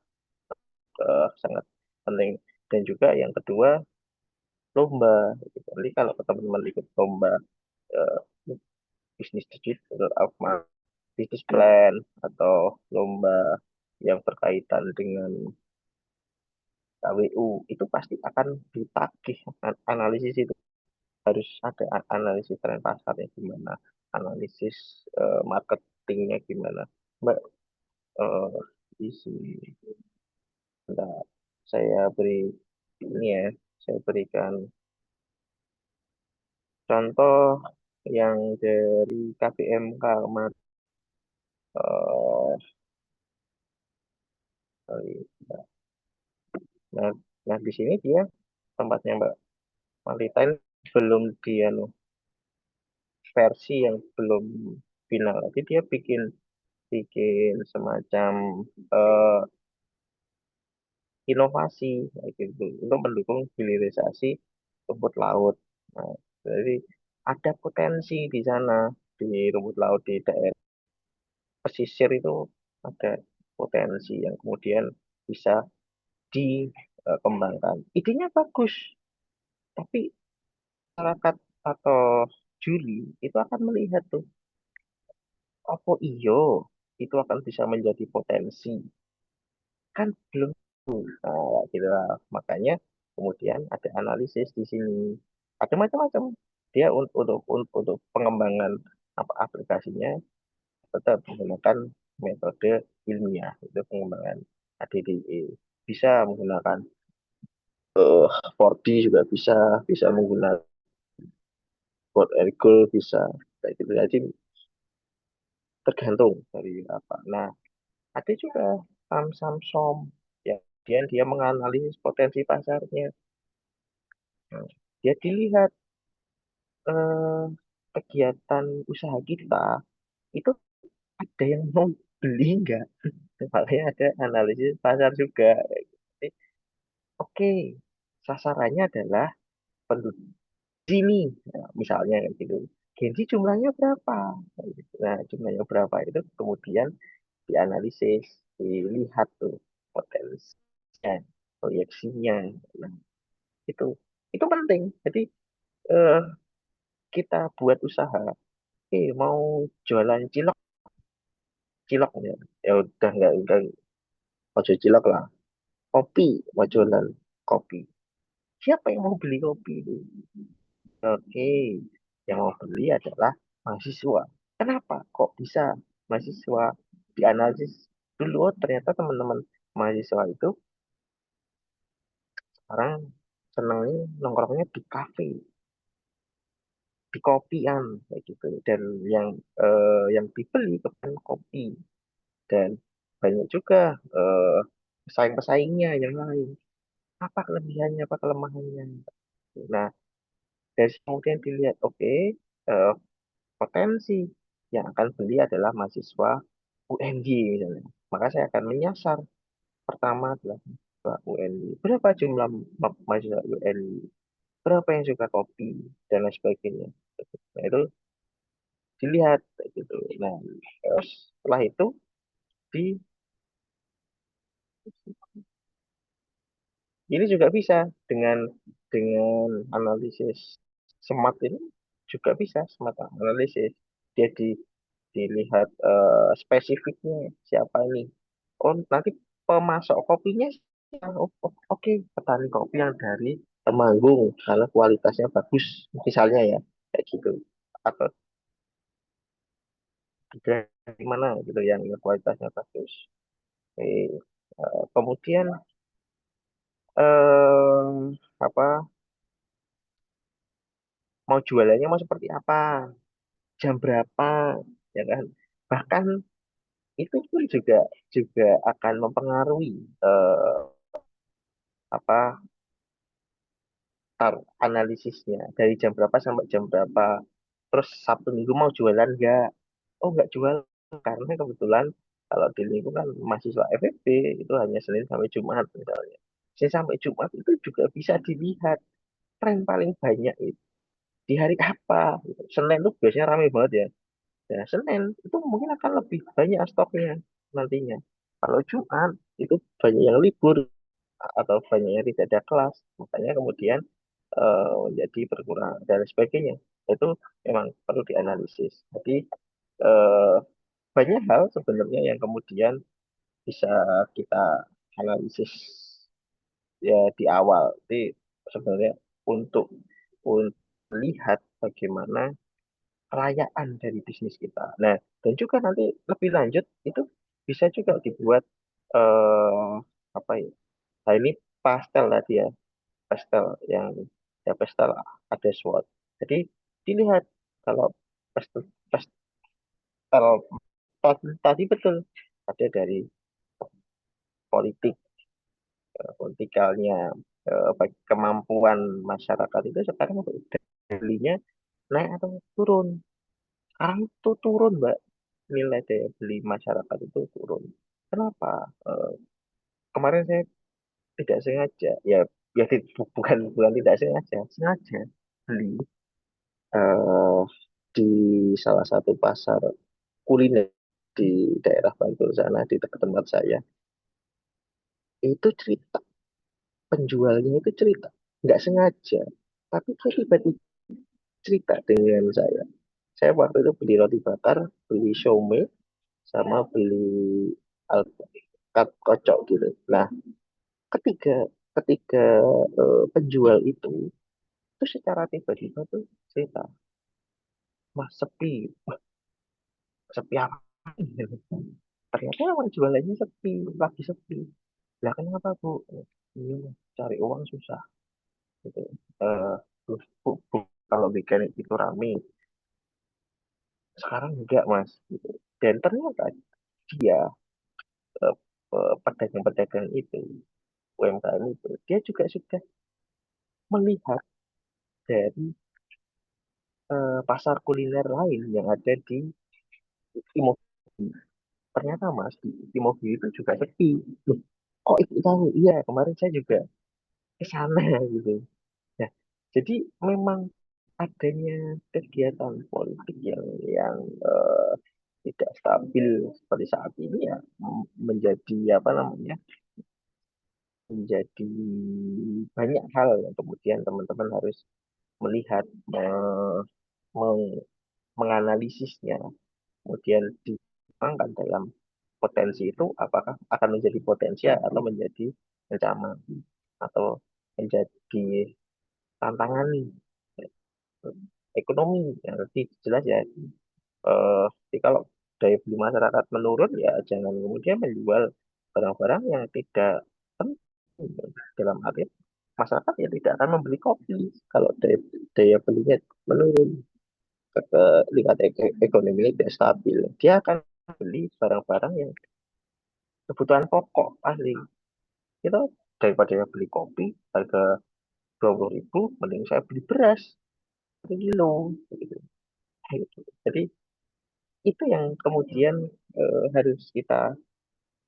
[SPEAKER 13] sangat penting. Dan juga yang kedua, lomba gitu. Jadi kalau teman-teman ikut lomba eh, bisnis digital bisnis plan atau lomba yang berkaitan dengan KWU, itu pasti akan ditagih analisis itu. Harus ada analisis tren pasarnya gimana, analisis marketingnya gimana. Mbak, eh, di sini Bentar, saya beri ini ya, saya berikan contoh yang dari KPMK kemarin. Eh, nah, nah di sini dia tempatnya Mbak Malita ini belum dia versi yang belum final. Jadi dia bikin bikin semacam eh, inovasi kayak gitu untuk mendukung hilirisasi rumput laut. Nah, jadi ada potensi di sana di rumput laut di daerah pesisir itu ada potensi yang kemudian bisa dikembangkan. Idenya bagus, tapi masyarakat atau juri itu akan melihat tuh, apa iyo itu akan bisa menjadi potensi, kan belum. Nah, gitu lah. Makanya kemudian ada analisis di sini. Ada macam-macam. Dia untuk pengembangan apa aplikasinya tetap menggunakan metode ilmiah, itu pengembangan ADDE. Bisa menggunakan 4D juga bisa menggunakan Board Ergo bisa kayak gitu. Jadi tergantung dari apa. Nah, ada juga Samsung ya, dia menganalisis potensi pasarnya. Nah, dia dilihat eh, kegiatan usaha kita itu ada yang mau beli nggak? Makanya ada analisis pasar juga. Jadi, oke, sasarannya adalah penduduk sini, nah, misalnya kayak gitu. Genji jumlahnya berapa? Kayak gitu. Nah, jumlahnya berapa itu kemudian dianalisis, dilihat tuh potensinya, proyeksinya. Nah, itu itu penting. Jadi eh, kita buat usaha, mau jualan cilok, cilok ya, ya udah nggak ojo cilok lah. Kopi, mau jualan kopi. Siapa yang mau beli kopi itu? Oke, yang mau beli adalah mahasiswa. Kenapa? Kok bisa mahasiswa dianalisis dulu? Oh, ternyata teman-teman mahasiswa itu sekarang senangnya nongkrongnya di kafe, di kopian kayak gitu. Dan yang dibeli kemudian kopi. dan banyak juga pesaing-pesaingnya yang lain. Apa kelebihannya, apa kelemahannya. Nah, dari situ kemudian dilihat, oke, potensi yang akan beli adalah mahasiswa UNJ misalnya. Maka saya akan menyasar pertama adalah mahasiswa UNJ. Berapa jumlah mahasiswa UNJ? Berapa yang suka kopi dan lain sebagainya. Nah, itu dilihat gitu. Nah, terus setelah itu di ini juga bisa dengan analisis SMART ini juga bisa SMART analisis. Dia dilihat spesifiknya siapa ini. Oh, nanti pemasok kopinya siapa? Oke, petani kopi yang dari Temanggung karena kualitasnya bagus misalnya ya kayak gitu. Atau dari mana gitu yang kualitasnya bagus. Oke. Kemudian apa mau jualannya mau seperti apa, jam berapa, ya kan? Bahkan itu pun juga juga akan mempengaruhi apa analisisnya dari jam berapa sampai jam berapa. Terus Sabtu Minggu mau jualan nggak? Oh nggak jual karena kebetulan kalau di lingkungan mahasiswa FEB itu hanya Senin sampai Jumat misalnya. Senin sampai Jumat itu juga bisa dilihat tren paling banyak itu di hari apa. Senin itu biasanya ramai banget ya. Nah, Senin itu mungkin akan lebih banyak stoknya nantinya. Kalau Jumat itu banyak yang libur atau banyak yang tidak ada kelas, makanya kemudian menjadi berkurang dan sebagainya. Itu memang perlu dianalisis. Jadi eh, banyak hal sebenarnya yang kemudian bisa kita analisis ya di awal. Jadi sebenarnya untuk untuk melihat bagaimana kelayakan dari bisnis kita. Nah, dan juga nanti lebih lanjut itu bisa juga dibuat eh apa ya? Nah, ini pastel tadi ya, pastel yang ya pastel ada SWOT. Jadi dilihat kalau pastel, pastel tadi betul ada dari politik, politikalnya, kemampuan masyarakat itu sekarang untuk belinya naik atau turun. Sekarang itu turun, Mbak. Nilai daya beli masyarakat itu turun. Kenapa? Kemarin saya tidak sengaja, ya bukan bukan tidak sengaja, sengaja beli eh, di salah satu pasar kuliner di daerah Bantul sana di dekat tempat saya. Itu cerita penjualnya itu cerita nggak sengaja, tapi dia tiba-tiba cerita dengan saya. Saya waktu itu beli roti bakar, beli siomay, sama beli alpukat kocok gitu. Nah, ketika ketika penjual itu secara tiba-tiba tuh cerita, mas sepi, wah, sepi apa? Ternyata emang jualannya sepi, lagi sepi. Lah kenapa bu? Ini cari uang susah gitu. Eh, kalau weekend itu rame, sekarang enggak mas. Gitu. Dan ternyata dia pedagang-pedagang itu, UMKM itu, dia juga sudah melihat dari pasar kuliner lain yang ada di Imogiri. Ternyata mas di Imogiri itu juga sepi. Loh, kok ibu tahu? Iya, kemarin saya juga ke sana gitu. Nah, jadi memang adanya kegiatan politik yang tidak stabil seperti saat ini ya menjadi apa namanya menjadi banyak hal yang kemudian teman-teman harus melihat menganalisisnya kemudian dikembangkan dalam potensi itu apakah akan menjadi potensial atau menjadi ancaman atau menjadi tantangan ekonomi yang lebih jelas ya. Jadi kalau daya beli masyarakat menurun ya jangan kemudian menjual barang-barang yang tidak penting dalam arti masyarakat ya tidak akan membeli kopi kalau daya belinya menurun tingkat ekonominya tidak stabil dia akan beli barang-barang yang kebutuhan pokok asli. Kita daripada beli kopi harga 20.000, mending saya beli beras 1 kilo gitu. Gitu. Jadi itu yang kemudian harus kita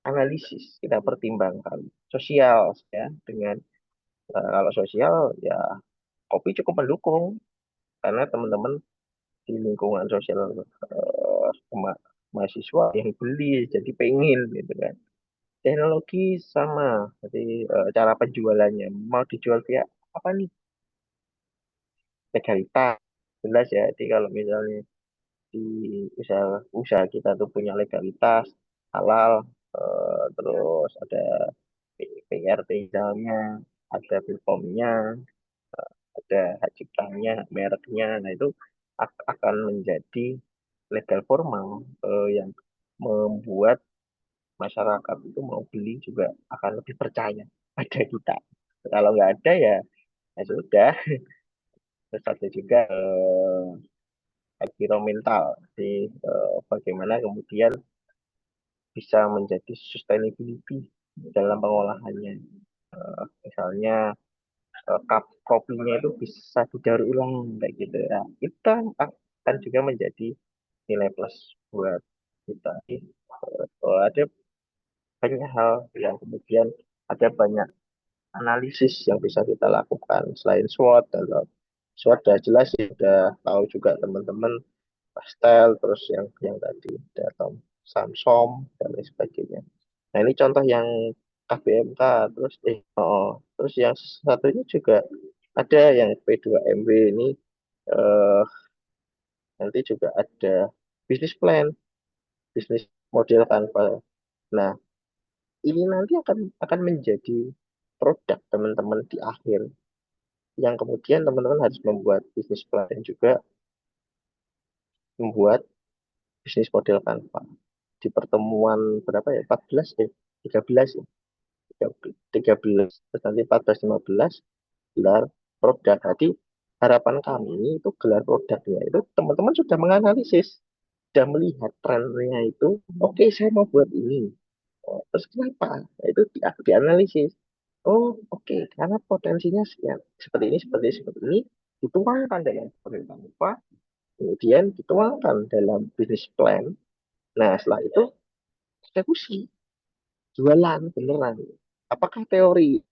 [SPEAKER 13] analisis, kita pertimbangkan sosial ya dengan kalau sosial ya kopi cukup mendukung karena teman-teman di lingkungan sosial mahasiswa yang beli jadi pengen gitu kan. Teknologi sama, jadi cara penjualannya mau dijual via apa nih? Legalitas jelas ya. Jadi kalau misalnya di usaha kita tuh punya legalitas halal, terus ada PRT misalnya, ada BPOM-nya, ada hak ciptanya, mereknya, nah itu akan menjadi legal formal yang membuat masyarakat itu mau beli juga akan lebih percaya pada kita. Kalau nggak ada ya, ya sudah. Terus ada juga environmental, jadi bagaimana kemudian bisa menjadi sustainability dalam pengolahannya. Misalnya cup kopinya itu bisa didaur ulang kayak gitu ya. Itu akan juga menjadi nilai plus buat kita. Ada banyak hal yang kemudian ada banyak analisis yang bisa kita lakukan selain SWOT. Kalau SWOT sudah jelas ya, sudah tahu juga teman-teman pastel, terus yang tadi ada Samsung dan lain sebagainya. Nah ini contoh yang KBMK, terus terus yang satunya juga ada yang P2MW ini eh, nanti juga ada bisnis plan, bisnis model Canva. Nah ini nanti akan menjadi produk teman-teman di akhir yang kemudian teman-teman harus membuat bisnis plan dan juga membuat bisnis model Canva. Di pertemuan berapa ya? 14 13 ya. 13 terus nanti 14 15 gelar produk. Jadi harapan kami itu gelar produknya itu teman-teman sudah menganalisis, sudah melihat trennya itu. Oke, saya mau buat ini. Oh, terus kenapa? Nah, itu dianalisis. Oh, oke, karena potensinya sekian. Seperti ini, dituangkan dalam program apa, kemudian dituangkan dalam bisnis plan. Nah, setelah itu eksekusi, jualan beneran. Apakah teori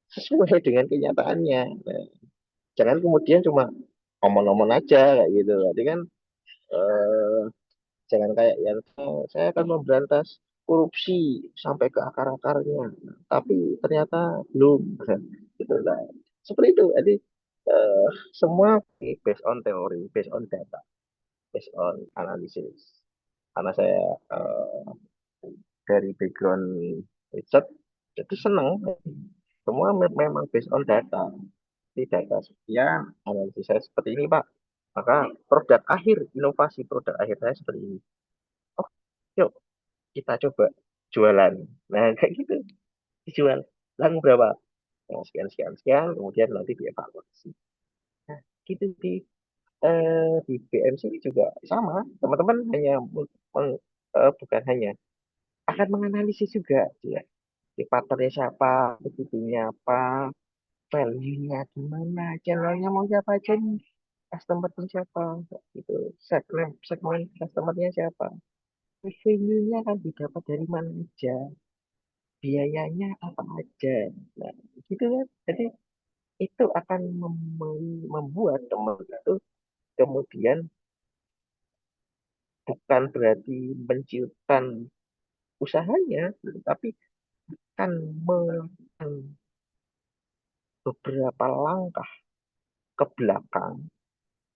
[SPEAKER 13] sesuai dengan kenyataannya? Nah, jangan kemudian cuma omong-omong aja kayak gitu. Jadi kan eh, jangan kayak yang saya akan memberantas korupsi sampai ke akar-akarnya, tapi ternyata belum gitu lah. Seperti itu. Jadi eh, semua based on teori, based on data, based on analisis. Karena saya dari background riset, jadi senang. Semua memang based on data. Di data sekian, analisis saya seperti ini, Pak. Maka produk akhir, inovasi produk akhir saya seperti ini. Oh, yuk kita coba jualan. Nah, kayak gitu. Dijual. Lalu berapa? Nah, sekian, sekian, sekian. Kemudian nanti dievaluasi. Nah, gitu di BMC juga sama. Teman-teman hanya bukan hanya akan menganalisis juga. Ya. Di partnernya siapa, begitunya apa, value-nya gimana, channelnya mau siapa aja nih, customer-nya siapa, gitu. Segmen customer-nya siapa, revenue-nya kan didapat dari mana aja, biayanya apa aja. Nah, gitu kan. Jadi itu akan membuat teman itu kemudian bukan berarti menciutkan usahanya, tapi akan melakukan beberapa langkah ke belakang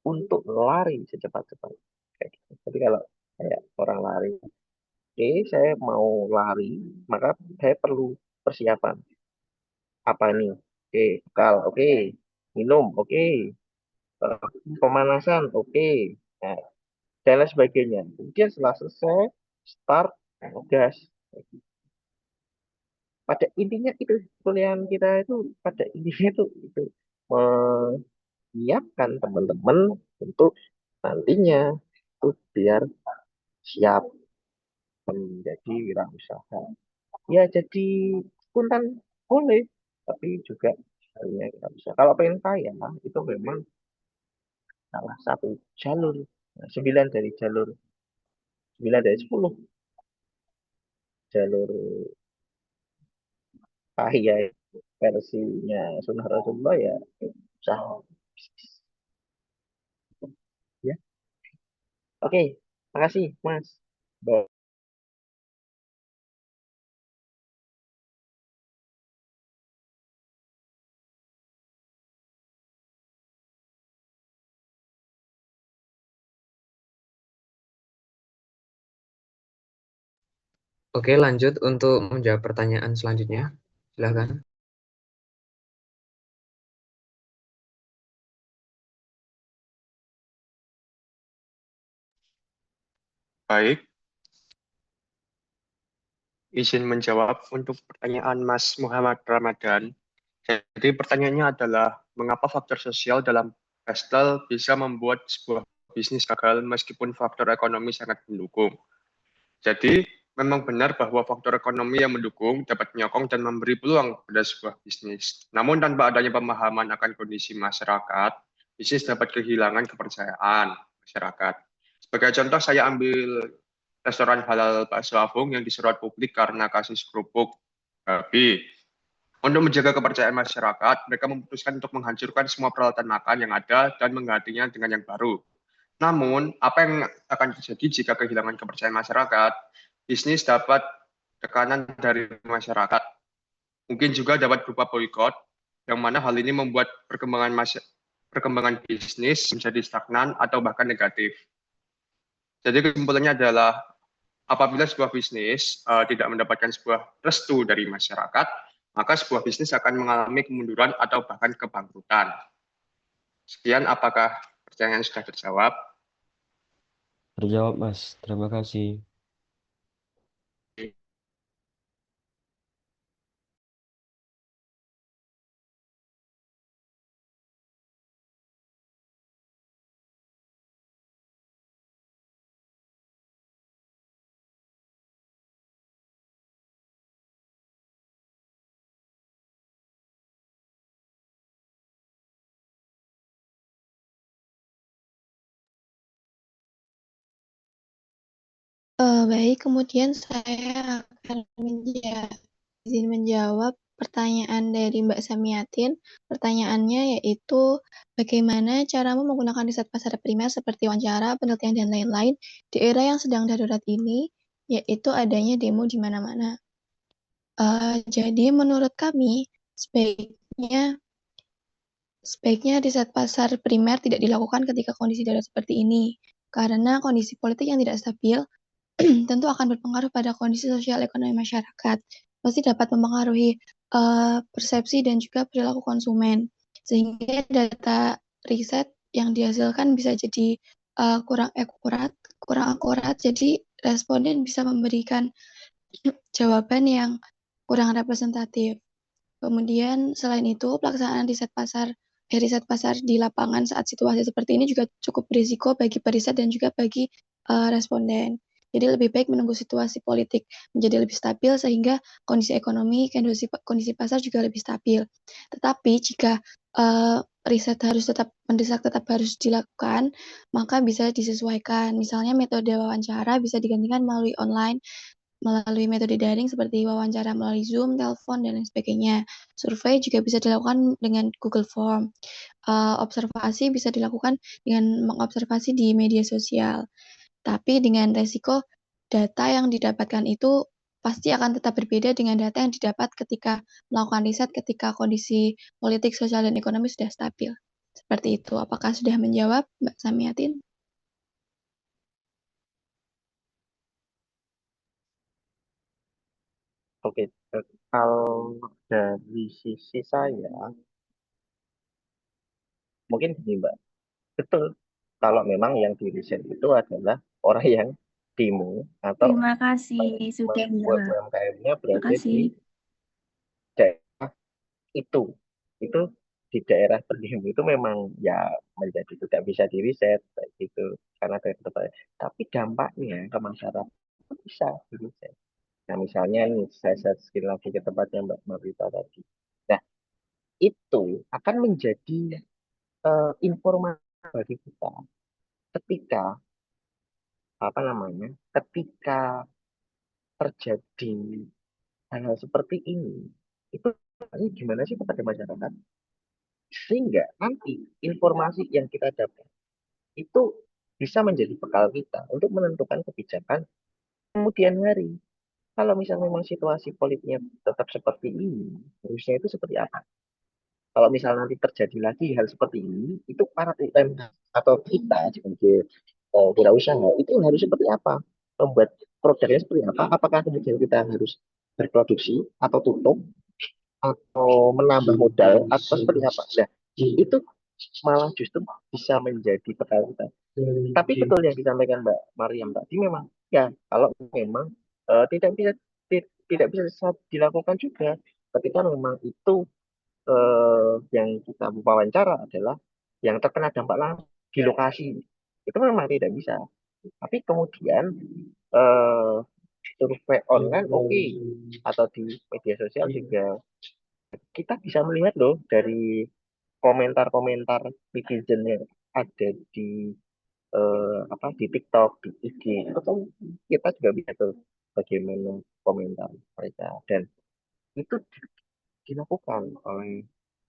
[SPEAKER 13] untuk lari secepat-cepat. Kayak gitu. Jadi kalau kayak orang lari, oke, saya mau lari, maka saya perlu persiapan. Apa nih? Oke, bekal, oke, minum, oke, pemanasan, oke, nah, dan lain sebagainya. Kemudian setelah selesai, start, gas. Pada intinya itu kuliah kita itu pada intinya itu menyiapkan teman-teman untuk nantinya itu biar siap menjadi wirausaha. Ya jadi akuntan boleh, tapi juga halnya kita bisa. Kalau pengen kaya itu memang salah satu jalur. Nah, 9 dari 10 jalur kaya versinya Sunnah Rasulullah ya usaha bisnis. Ya, oke, makasih Mas. Bye.
[SPEAKER 1] Oke, lanjut untuk menjawab pertanyaan selanjutnya. Silakan.
[SPEAKER 5] Baik, izin menjawab untuk pertanyaan Mas Muhammad Ramadan. Jadi pertanyaannya adalah, mengapa faktor sosial dalam Pestel bisa membuat sebuah bisnis gagal meskipun faktor ekonomi sangat mendukung? Jadi, memang benar bahwa faktor ekonomi yang mendukung dapat menyokong dan memberi peluang pada sebuah bisnis. Namun tanpa adanya pemahaman akan kondisi masyarakat, bisnis dapat kehilangan kepercayaan masyarakat. Sebagai contoh, saya ambil restoran halal bakso Afung yang disorot publik karena kasus kerupuk babi. Untuk menjaga kepercayaan masyarakat, mereka memutuskan untuk menghancurkan semua peralatan makan yang ada dan menggantinya dengan yang baru. Namun, apa yang akan terjadi jika kehilangan kepercayaan masyarakat? Bisnis dapat tekanan dari masyarakat. Mungkin juga dapat berupa boykot, yang mana hal ini membuat perkembangan bisnis menjadi stagnan atau bahkan negatif. Jadi kesimpulannya adalah, apabila sebuah bisnis tidak mendapatkan sebuah restu dari masyarakat, maka sebuah bisnis akan mengalami kemunduran atau bahkan kebangkrutan. Sekian, apakah pertanyaan sudah terjawab?
[SPEAKER 9] Terjawab, Mas. Terima kasih.
[SPEAKER 7] Baik, kemudian saya akan izin menjawab pertanyaan dari Mbak Samiatin. Pertanyaannya yaitu, bagaimana caramu menggunakan riset pasar primer seperti wawancara, penelitian, dan lain-lain di era yang sedang darurat ini, yaitu adanya demo di mana-mana. Jadi menurut kami, sebaiknya riset pasar primer tidak dilakukan ketika kondisi darurat seperti ini, karena kondisi politik yang tidak stabil tentu akan berpengaruh pada kondisi sosial ekonomi masyarakat. Pasti dapat mempengaruhi persepsi dan juga perilaku konsumen. Sehingga data riset yang dihasilkan bisa jadi kurang akurat, jadi responden bisa memberikan jawaban yang kurang representatif. Kemudian selain itu, pelaksanaan riset pasar di lapangan saat situasi seperti ini juga cukup berisiko bagi periset dan juga bagi responden. Jadi lebih baik menunggu situasi politik menjadi lebih stabil sehingga kondisi ekonomi, kondisi pasar juga lebih stabil. Tetapi jika riset mendesak tetap harus dilakukan, maka bisa disesuaikan. Misalnya metode wawancara bisa digantikan melalui online, melalui metode daring seperti wawancara melalui Zoom, telepon, dan lain sebagainya. Survei juga bisa dilakukan dengan Google Form. Observasi bisa dilakukan dengan mengobservasi di media sosial. Tapi dengan resiko data yang didapatkan itu pasti akan tetap berbeda dengan data yang didapat ketika melakukan riset ketika kondisi politik, sosial, dan ekonomi sudah stabil. Seperti itu. Apakah sudah menjawab, Mbak Samiatin?
[SPEAKER 13] Oke, kalau dari sisi saya, mungkin gini Mbak, betul. Kalau memang yang di riset itu adalah orang yang demo atau
[SPEAKER 3] Terima kasih sudah menjawab.
[SPEAKER 13] UMKM-nya
[SPEAKER 3] Terima
[SPEAKER 13] berada
[SPEAKER 3] kasih.
[SPEAKER 13] di daerah itu. Itu di daerah pendemo itu memang ya menjadi tidak bisa diriset kayak gitu karena dari tempat. Tapi dampaknya ke masyarakat bisa di riset. Nah, misalnya nih, saya skill lagi ke tempatnya Mbak Marita tadi. Nah, itu akan menjadi informasi bagi kita ketika apa namanya, ketika terjadi hal-hal seperti ini, itu gimana sih kepada masyarakat? Sehingga nanti informasi yang kita dapat itu bisa menjadi bekal kita untuk menentukan kebijakan kemudian hari. Kalau misalnya memang situasi politiknya tetap seperti ini, harusnya itu seperti apa? Kalau misalnya nanti terjadi lagi hal seperti ini, itu para UM atau kita sebagai wirausaha itu harus seperti apa? Membuat produknya seperti apa? Apakah kemudian kita harus berproduksi atau tutup atau menambah modal atau seperti apa? Nah, itu malah justru bisa menjadi bekal kita. Tapi betul yang disampaikan Mbak Mariam tadi memang ya kalau memang tidak bisa dilakukan juga ketika memang itu yang kita wawancara adalah yang terkena dampak langsung di lokasi itu memang tidak bisa. Tapi kemudian eh, survei online oke, atau di media sosial juga kita bisa melihat loh dari komentar-komentar netizen yang ada di apa di TikTok, di IG, itu kan kita juga bisa tuh bagaimana komentar mereka dan itu dilakukan oleh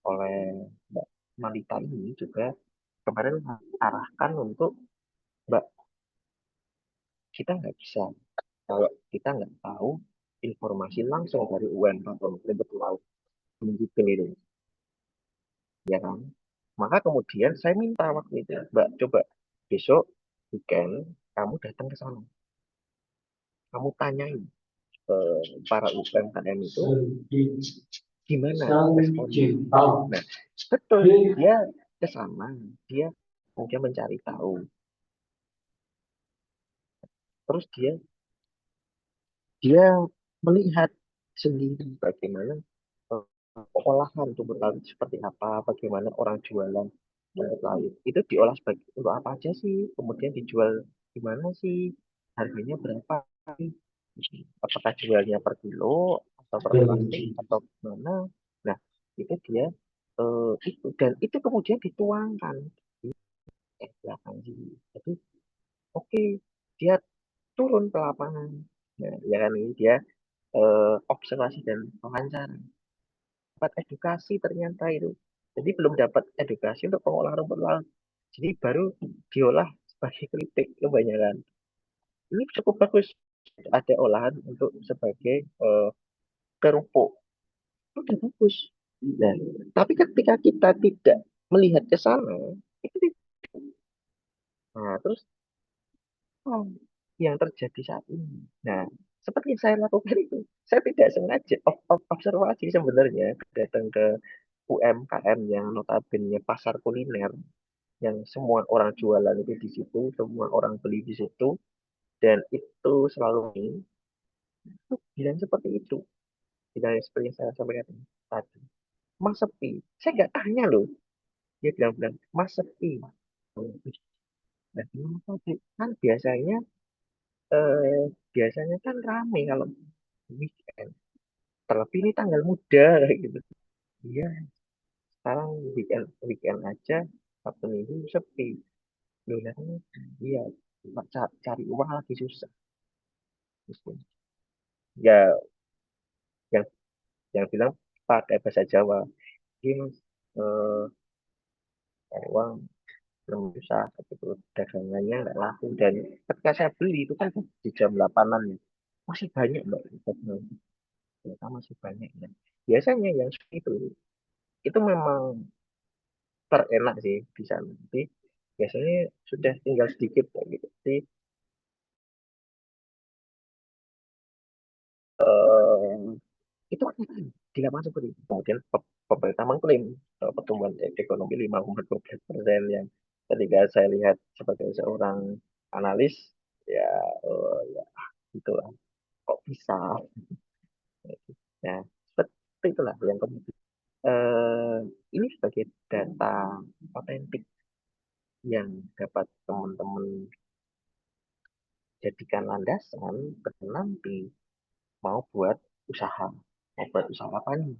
[SPEAKER 13] oleh Mbak Malita ini juga kemarin arahkan untuk Mbak, kita nggak bisa kalau kita nggak tahu informasi langsung dari UN atau Lembaga Laut mendetail itu, ya kan? Maka kemudian saya minta waktu itu, Mbak, coba besok weekend kamu datang ke sana, kamu tanyain ke para UMKM itu gimana responnya. Nah, betul dia ke sana, dia mungkin mencari tahu, terus dia melihat sendiri bagaimana eh, olahan rumput laut seperti apa, bagaimana orang jualan rumput laut itu diolah sebagai untuk apa aja sih, kemudian dijual di mana sih, harganya berapa sih, apakah jualnya per kilo atau per plastik atau mana. Nah, itu dia itu dan itu kemudian dituangkan di belakang sini. Jadi oke, dia turun ke lapangan. Nah, ya kan ini dia observasi dan wawancara. Dapat edukasi ternyata itu. Jadi belum dapat edukasi untuk pengolahan rumput laut. Jadi baru diolah sebagai kritik kebanyakan. Ini cukup bagus. Ada olahan untuk sebagai kerupuk. Itu udah bagus. Nah, tapi ketika kita tidak melihat ke sana, itu nah, terus oh, yang terjadi saat ini. Nah, seperti yang saya lakukan itu, saya tidak sengaja observasi sebenarnya datang ke UMKM yang notabene pasar kuliner, yang semua orang jualan itu di situ, semua orang beli di situ, dan itu selalu bilang seperti itu. Bilang seperti yang saya sampaikan tadi. Mas sepi. Saya nggak tanya loh. Dia bilang, Mas sepi. Nah, kenapa sih? Kan biasanya kan rame kalau weekend. Terlebih ini tanggal muda gitu. Iya, sekarang weekend weekend aja Sabtu Minggu sepi. Loh, lah, iya, cari uang lagi susah. Gitu. Ya, yang bilang pakai bahasa Jawa, ini mas, cari uang belum susah, gitu. Dagangannya nggak laku dan ketika saya beli itu kan di jam 8-an ya, masih banyak mbak. Ternyata masih banyak ya. Biasanya yang itu memang terenak sih di sana. Jadi biasanya sudah tinggal sedikit kayak gitu. Jadi eh, itu kelihatan di lapangan seperti itu. Kemudian pemerintah mengklaim pertumbuhan ekonomi 5,12% yang ketika saya lihat sebagai seorang analis ya, ya gitu lah, kok bisa. Nah, seperti itulah yang kemudian ini sebagai data otentik yang dapat teman-teman dijadikan landasan nanti mau buat usaha apa nih?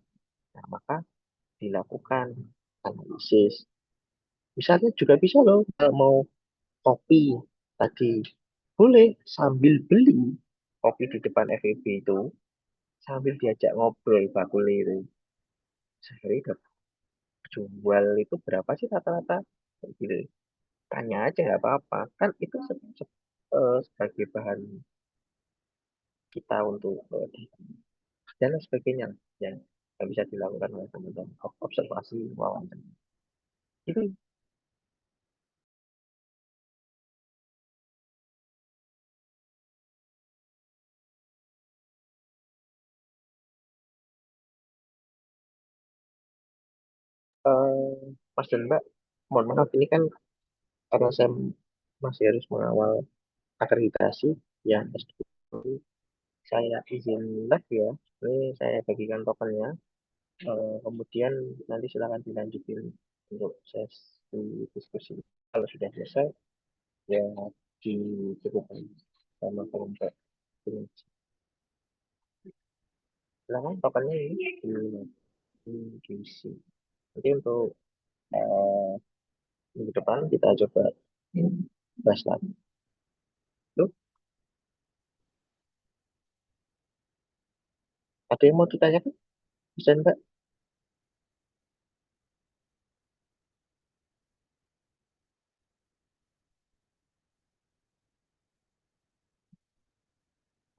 [SPEAKER 13] Nah, maka dilakukan analisis. Misalnya juga bisa loh kalau mau kopi tadi boleh sambil beli kopi di depan FEB itu sambil diajak ngobrol bakule itu sehari jual itu berapa sih rata-rata kayak gitu, tanya aja nggak apa-apa kan itu sebagai bahan kita untuk dan lain sebagainya yang bisa dilakukan oleh teman-teman observasi wawancara itu. Mas dan Mbak, mohon maaf ini kan karena saya masih harus mengawal akreditasi ya S2, saya izin live ya. Ini saya bagikan tokennya. Kemudian nanti silakan dilanjutin untuk sesi diskusi. Kalau sudah selesai ya dicukupkan sama kelompok ini. Silakan tokennya ini diisi. Jadi untuk minggu depan kita coba bahas lagi. Loh, ada yang mau ditanyakan? Bisa Mbak?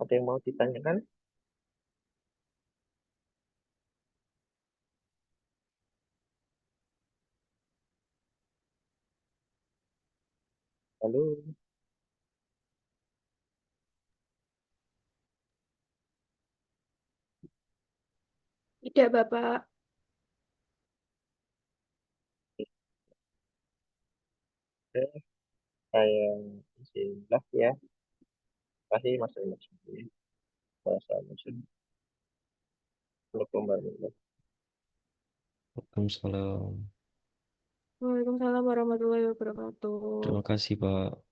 [SPEAKER 13] Ada yang mau ditanyakan? Halo,
[SPEAKER 12] Tidak, Bapak.
[SPEAKER 13] saya izin live ya. Terima kasih Mas Mas. Wassalamualaikum warahmatullahi
[SPEAKER 9] Waalaikumsalam.
[SPEAKER 12] Waalaikumsalam warahmatullahi wabarakatuh.
[SPEAKER 9] Terima kasih, Pak.